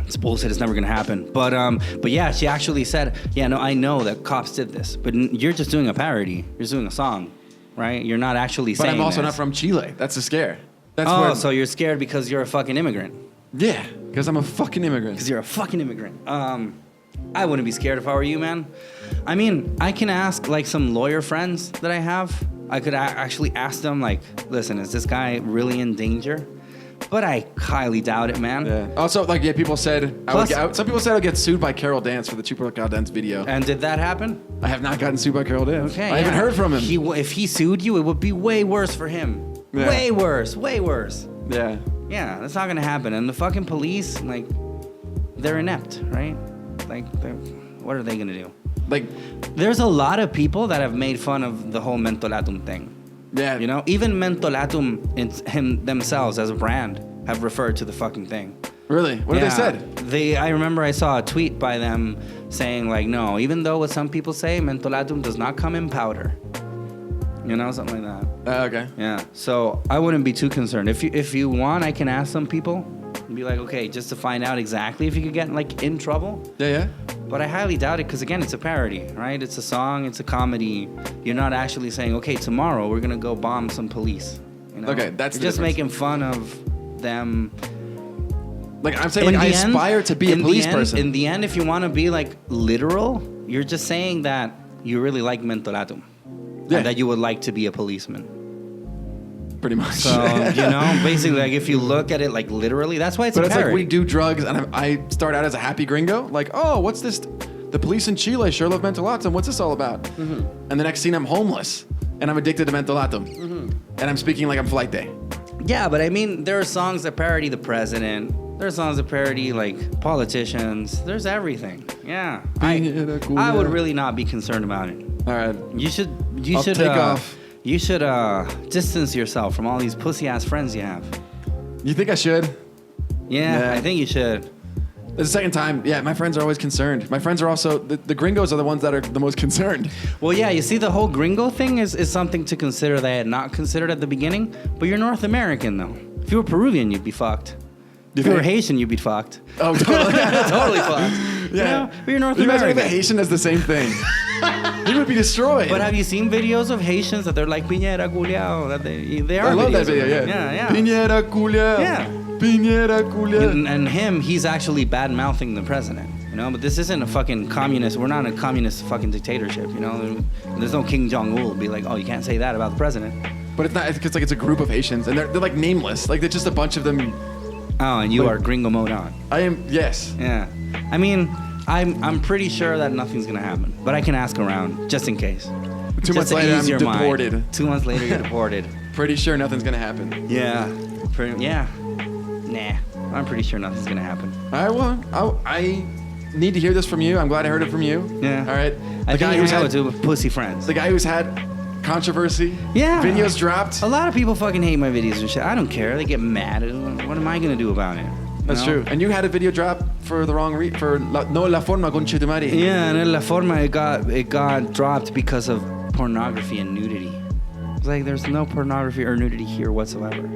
It's bullshit. It's never gonna happen. But yeah, she actually said, "Yeah, no, I know that cops did this, but you're just doing a parody. You're just doing a song, right? You're not actually saying." But I'm also this. not from Chile. That's the scare. That's Oh, so you're scared because you're a fucking immigrant. Yeah, because I'm a fucking immigrant. Because you're a fucking immigrant. I wouldn't be scared if I were you, man. I mean, I can ask like some lawyer friends that I have. I could actually ask them like, "Listen, is this guy really in danger?" But I highly doubt it, man. Yeah. Also, like, people said some people said I'll get sued by Carol Dance for the Chupacabra Dance video. And did that happen? I have not gotten sued by Carol Dance. Okay. I haven't heard from him. If he sued you, it would be way worse for him. Yeah. Way worse. Way worse. Yeah. Yeah, that's not gonna happen. And the fucking police, like, they're inept, right? Like, what are they gonna do? Like, there's a lot of people that have made fun of the whole Mentolatum thing. yeah. You know, even Mentolatum themselves as a brand have referred to the fucking thing. Really? What have they said? I remember I saw a tweet by them saying like, no, even though what some people say, Mentolatum does not come in powder. You know, something like that. Okay. Yeah. So I wouldn't be too concerned. If you want, I can ask some people and be like, okay, just to find out exactly if you could get like in trouble. Yeah. But I highly doubt it because, again, it's a parody, right? It's a song. It's a comedy. You're not actually saying, okay, tomorrow we're going to go bomb some police. You know? Okay, that's You're the just difference. making fun of them. Like, I'm saying, like, I aspire to be a police person. In the end, if you want to be, like, literal, you're just saying that you really like Mentolatum. Yeah. And that you would like to be a policeman. Pretty much. So, you know, basically, like, if you look at it, like, literally, that's why it's a But it's parody. like we do drugs, and I start out as a happy gringo. Like, oh, what's this? The police in Chile sure love mentolatum. What's this all about? Mm-hmm. And the next scene, I'm homeless, and I'm addicted to mentolatum. Mm-hmm. And I'm speaking like I'm Flight Day. Yeah, but I mean, there are songs that parody the president. There are songs that parody, like, politicians. There's everything. Yeah. I would really not be concerned about it. All right. You should take off. You should distance yourself from all these pussy-ass friends you have. You think I should? Yeah, I think you should. The second time, yeah, my friends are always concerned. My friends are also, the gringos are the ones that are the most concerned. Well, yeah, you see, the whole gringo thing is something to consider that I had not considered at the beginning. But you're North American, though. If you were Peruvian, you'd be fucked. If you were Haitian, you'd be fucked. Oh, totally. Totally fucked. Yeah. You know, but you're North You imagine American. if a Haitian does the same thing. He would be destroyed. But have you seen videos of Haitians that they're like Piñera culiao? That they are. I love that videos of video, them. yeah. Yeah. Piñera culiao. Yeah. Piñera culiao. And he's actually bad-mouthing the president, you know? But this isn't a fucking communist. We're not in a communist fucking dictatorship, you know? There's no Kim Jong-un be like, oh, you can't say that about the president. But it's not, it's like it's a group of Haitians, and they're like nameless. Like, they're just a bunch of them. Oh, and you are gringo mode on. I am, yes. Yeah. I mean, I'm pretty sure that nothing's gonna happen, but I can ask around just in case. 2 months later, I'm deported. Mind. 2 months later, you're deported. Pretty sure nothing's gonna happen. Yeah. Yeah. Nah. I'm pretty sure nothing's gonna happen. All right, well, I need to hear this from you. I'm glad I heard it from you. Yeah. All right. I think you hang out with pussy friends. The guy who's had controversy. Yeah. Videos dropped. A lot of people fucking hate my videos and shit. I don't care. They get mad. What am I gonna do about it? That's true. And you had a video drop for the wrong No La Forma con Chetumari. Yeah, and La Forma it got dropped because of pornography and nudity. It's like there's no pornography or nudity here whatsoever.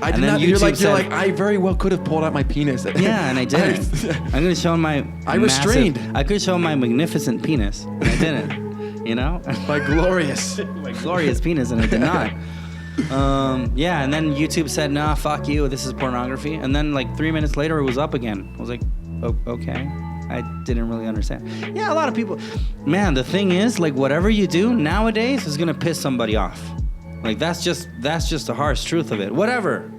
I did not. You're like, I very well could have pulled out my penis. Yeah, and I didn't. I'm gonna show my. I restrained. I could show my magnificent penis, and I didn't. You know. My glorious. My glorious penis, and I did not. Yeah, and then YouTube said, "Nah, fuck you. This is pornography." And then like 3 minutes later, it was up again. I was like, oh, "Okay." I didn't really understand. Yeah, a lot of people. Man, the thing is, like, whatever you do nowadays is gonna piss somebody off. Like that's just the harsh truth of it. Whatever.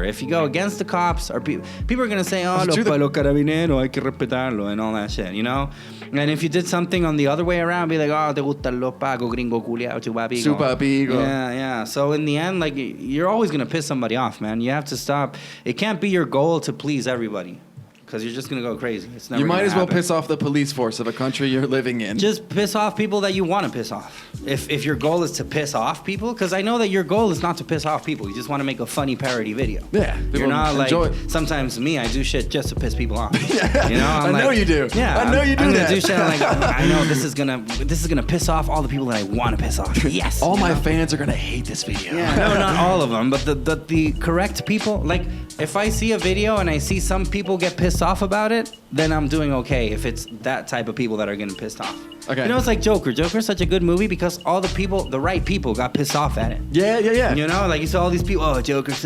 If you go against the cops, or people are gonna say, "Oh, lo carabinero, hay que respetarlo," and all that shit, you know. And if you did something on the other way around, be like, "Oh, te gusta lo pago, gringo culiao, chupapigo." Chupapigo. Yeah. So in the end, like, you're always gonna piss somebody off, man. You have to stop. It can't be your goal to please everybody. Because you're just going to go crazy. It's never. You might as well happen. piss off the police force of a country you're living in. Just piss off people that you want to piss off. If your goal is to piss off people, because I know that your goal is not to piss off people. You just want to make a funny parody video. Yeah. You're not like, sometimes me, I do shit just to piss people off. Yeah. You know, I know you do. Yeah. I know you do I'm that. gonna do shit like, I know this is gonna piss off all the people that I want to piss off. Yes. All my fans are gonna hate this video. Yeah. No, not all of them, but the correct people. Like, if I see a video and I see some people get pissed off about it, then I'm doing okay if it's that type of people that are getting pissed off. Okay. You know, it's like Joker. Joker's such a good movie because all the right people got pissed off at it. Yeah. You know, like you saw all these people, oh, Joker's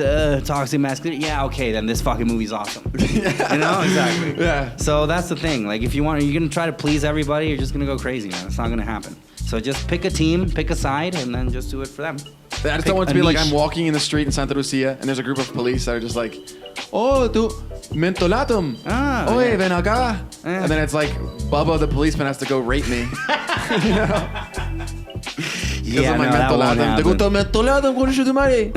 toxic masculinity. Yeah, okay, then this fucking movie's awesome. Yeah. You know, exactly. Yeah. So that's the thing. Like, if you're gonna try to please everybody, you're just gonna go crazy, man. It's not gonna happen. So just pick a team, pick a side, and then just do it for them. I just don't want it to be like I'm walking in the street in Santa Lucia and there's a group of police that are just like, "Oh, tu mentolatum. Ah, Oye, yeah. ven acá." And then it's like Bubba the policeman has to go rape me. You know? Yeah, my no, that won't mentolatum. Te gusta mentolatum con Chetumari?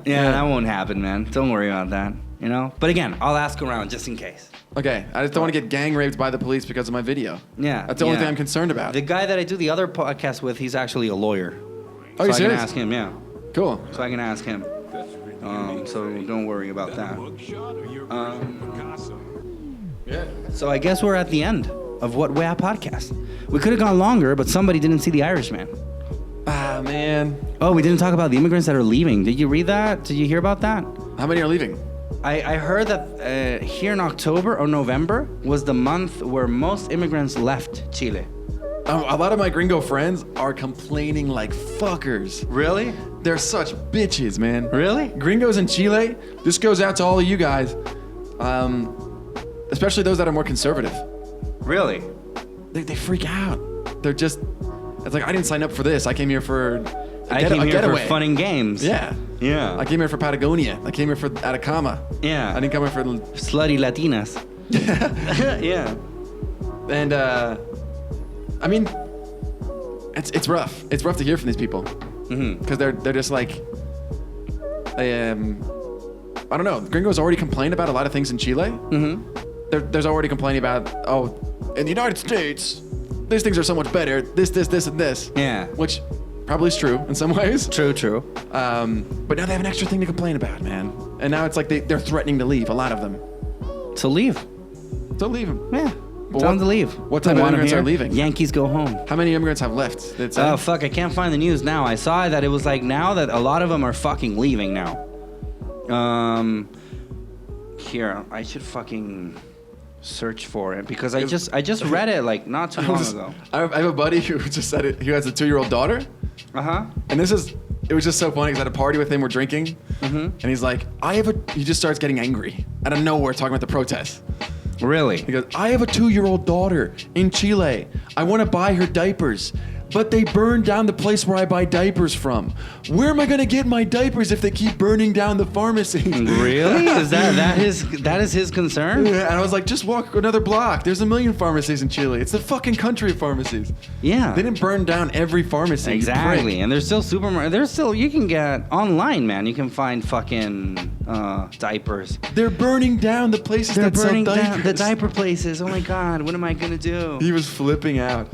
Yeah, that won't happen, man. Don't worry about that. You know? But again, I'll ask around just in case. Okay, I just don't want to get gang raped by the police because of my video. Yeah. That's the only thing I'm concerned about. The guy that I do the other podcast with, he's actually a lawyer. Oh, you so I serious? can ask him, yeah. Cool. So I can ask him. So don't worry about that. Yeah. So I guess we're at the end of What Way podcast. We could have gone longer, but somebody didn't see The Irishman. Ah, man. Oh, we didn't talk about the immigrants that are leaving. Did you read that? Did you hear about that? How many are leaving? I heard that here in October or November was the month where most immigrants left Chile. A lot of my gringo friends are complaining like fuckers. Really? They're such bitches, man. Really? Gringos in Chile, this goes out to all of you guys, especially those that are more conservative. Really? They freak out. They're just, it's like, I didn't sign up for this. I came here for I came here getaway. for fun and games. Yeah. Yeah. I came here for Patagonia. I came here for Atacama. Yeah. I didn't come here for... Slutty Latinas. Yeah. And, I mean, it's rough. It's rough to hear from these people. Because they're just like, I don't know. Gringos already complain about a lot of things in Chile. There's already complaining about, in the United States, these things are so much better. This, and this. Yeah. Which probably is true in some ways. True. But now they have an extra thing to complain about, man. And now it's like they're threatening to leave, a lot of them. To leave. So leave them. Yeah. Tell them to leave. What type of immigrants are leaving? Yankees go home. How many immigrants have left? Oh, fuck. I can't find the news now. I saw that it was like now that a lot of them are fucking leaving now. Here, I should fucking search for it because I just read it like not too long ago. I have a buddy who just said it. He has a 2-year-old daughter. And it was just so funny because at a party with him, we're drinking. And he's like, he just starts getting angry out of nowhere talking about the protests. Really? He goes, I have a 2-year-old daughter in Chile. I want to buy her diapers. But they burned down the place where I buy diapers from. Where am I going to get my diapers if they keep burning down the pharmacies? Really? Is that is his concern? Yeah, and I was like, just walk another block. There's a million pharmacies in Chile. It's the fucking country of pharmacies. Yeah. They didn't burn down every pharmacy. Exactly. And there's still you can get online, man. You can find fucking diapers. They're burning down the places that sell diapers. They're burning down the diaper places. Oh my God, what am I going to do? He was flipping out.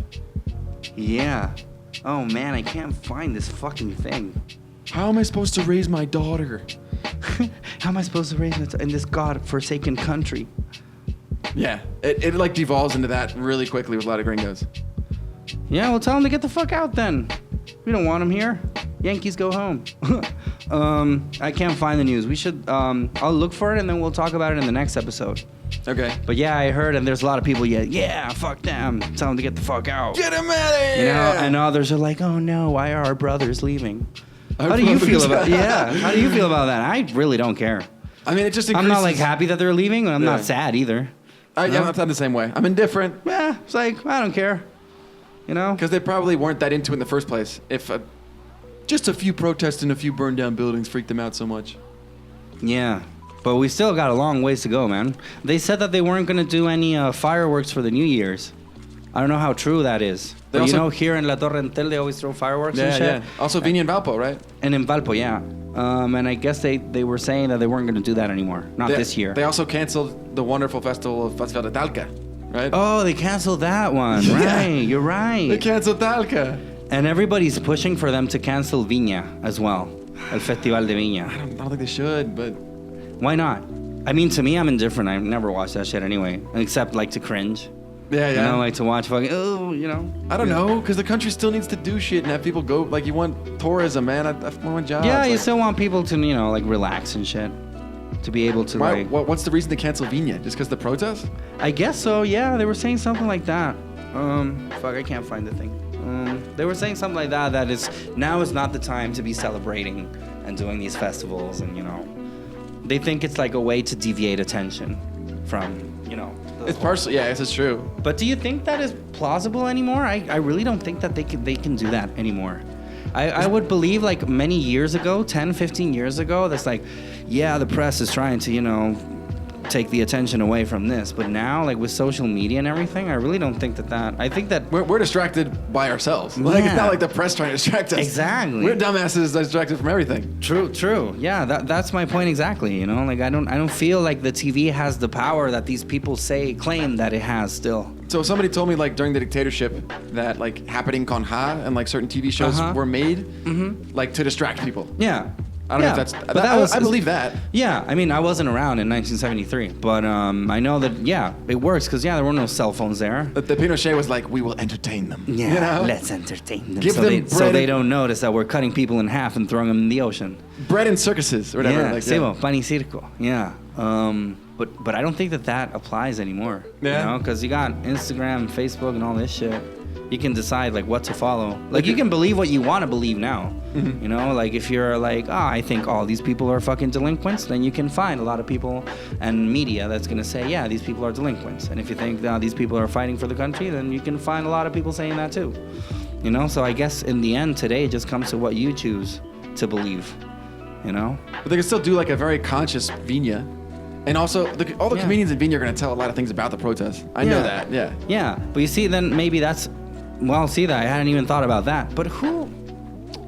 Yeah. Oh man, I can't find this fucking thing. How am I supposed to raise my daughter? How am I supposed to raise her in this godforsaken country? Yeah, it like devolves into that really quickly with a lot of gringos. Yeah, well, tell them to get the fuck out then. We don't want them here. Yankees go home. I can't find the news. We should. I'll look for it and then we'll talk about it in the next episode. Okay. But yeah, I heard, and there's a lot of people. Yeah, fuck them. Tell them to get the fuck out. Get them out of here. You know, and others are like, oh no, why are our brothers leaving? How do you feel about? Yeah, how do you feel about that? I really don't care. I mean, it just increases. I'm not like happy that they're leaving, and I'm not sad either. I'm the same way. I'm indifferent. Yeah, it's like I don't care. You know, because they probably weren't that into it in the first place. If just a few protests and a few burned down buildings freaked them out so much. Yeah. But we still got a long ways to go, man. They said that they weren't going to do any fireworks for the New Year's. I don't know how true that is. But you know, here in La Torrentel, they always throw fireworks and shit. Yeah. Also, Viña and Valpo, right? And in Valpo, yeah. And I guess they were saying that they weren't going to do that anymore. Not this year. They also canceled the wonderful festival de Talca, right? Oh, they canceled that one. Right. You're right. They canceled Talca. And everybody's pushing for them to cancel Viña as well. El Festival de Viña. I don't think they should, but... Why not? I mean, to me, I'm indifferent. I've never watched that shit anyway, except like to cringe. Yeah. You know, like to watch fucking, you know. I don't know, because the country still needs to do shit and have people go. Like, you want tourism, man. I want jobs. Yeah, you still want people to, you know, like relax and shit. To be able to, like. What's the reason to cancel Viña? Just because the protests? I guess so, yeah. They were saying something like that. I can't find the thing. They were saying something like that, now is not the time to be celebrating and doing these festivals and, you know. They think it's like a way to deviate attention from, you know. It's partially, yeah, this is true. But do you think that is plausible anymore? I really don't think that they can do that anymore. I would believe like many years ago, 10, 15 years ago, that's like, yeah, the press is trying to, you know, take the attention away from this. But now, like with social media and everything, I really don't think that. I think that we're distracted by ourselves. Like it's not like the press trying to distract us. Exactly. We're dumbasses distracted from everything. True. Yeah, that's my point exactly. You know, like I don't feel like the TV has the power that these people claim that it has still. So somebody told me like during the dictatorship that like Happening con Ha and like certain TV shows were made like to distract people. Yeah. I don't know if that's... I believe that. Yeah, I mean, I wasn't around in 1973, but I know that, yeah, it works, because, yeah, there were no cell phones there. The Pinochet was like, we will entertain them. Yeah, you know? Let's entertain them. Give them bread so they don't notice that we're cutting people in half and throwing them in the ocean. Bread and circuses, or whatever. Yeah, pan y circo, yeah. But I don't think that applies anymore. Yeah. You know, because you got Instagram, Facebook, and all this shit. You can decide like what to follow. Like you can believe what you want to believe now. Mm-hmm. You know, like if you're like, I think all these people are fucking delinquents, then you can find a lot of people and media that's gonna say, yeah, these people are delinquents. And if you think these people are fighting for the country, then you can find a lot of people saying that too. You know, so I guess in the end today it just comes to what you choose to believe. You know, but they can still do like a very conscious Viña. And also, all the comedians in Viña are going to tell a lot of things about the protests. I know that, yeah. Yeah, but you see, then maybe that's... Well, see that. I hadn't even thought about that. But who...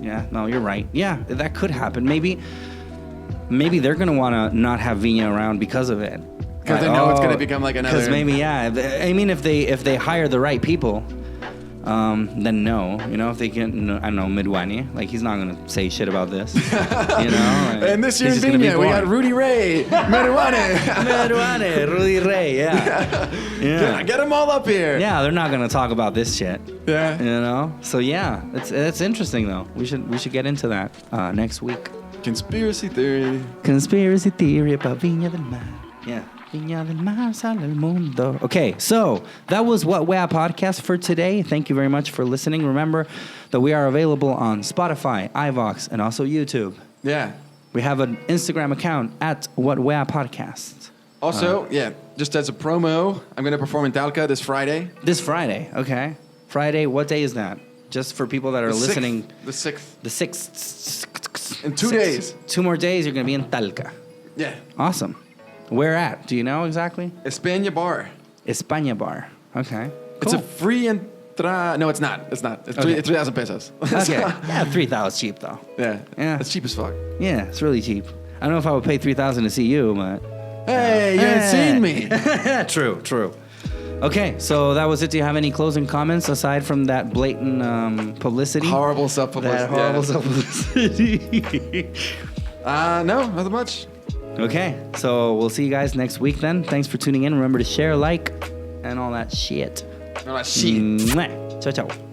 Yeah, no, you're right. Yeah, that could happen. Maybe they're going to want to not have Viña around because of it. Because they know it's going to become like another... Because maybe, yeah. I mean, if they hire the right people... then no, you know, if they can, I don't know, Midwani, like he's not gonna say shit about this, you know. Like, and this year in Viña, we got Rudy Ray, Midwani, Rudy Ray, yeah. Get them all up here. Yeah, they're not gonna talk about this shit. Yeah, you know. So yeah, it's interesting though. We should get into that next week. Conspiracy theory about Viña del Mar. Yeah. Viña del Mar sale el mundo. Okay, so that was What Wea Podcast for today. Thank you very much for listening. Remember that we are available on Spotify, iVox, and also YouTube. Yeah. We have an Instagram account at What Wea Podcast. Also, just as a promo, I'm going to perform in Talca this Friday. This Friday, okay. Friday, what day is that? just for people that are listening. The 6th. The 6th. In 2 days. 2 more days, you're going to be in Talca. Yeah. Awesome. Where at? Do you know exactly? España Bar. España Bar. Okay. It's Cool. a free entrada. No, it's not. It's not. It's Okay. 3,000 pesos. Okay. Yeah, 3,000 is cheap, though. Yeah. Yeah. It's cheap as fuck. Yeah, it's really cheap. I don't know if I would pay 3,000 to see you, but... Hey, you haven't seen me. True. Okay, so that was it. Do you have any closing comments aside from that blatant publicity? Horrible self-publicity. That horrible self-publicity. No, nothing much. Okay, so we'll see you guys next week then. Thanks for tuning in. Remember to share, like, and all that shit. No, that's shit. Mwah. Ciao, ciao.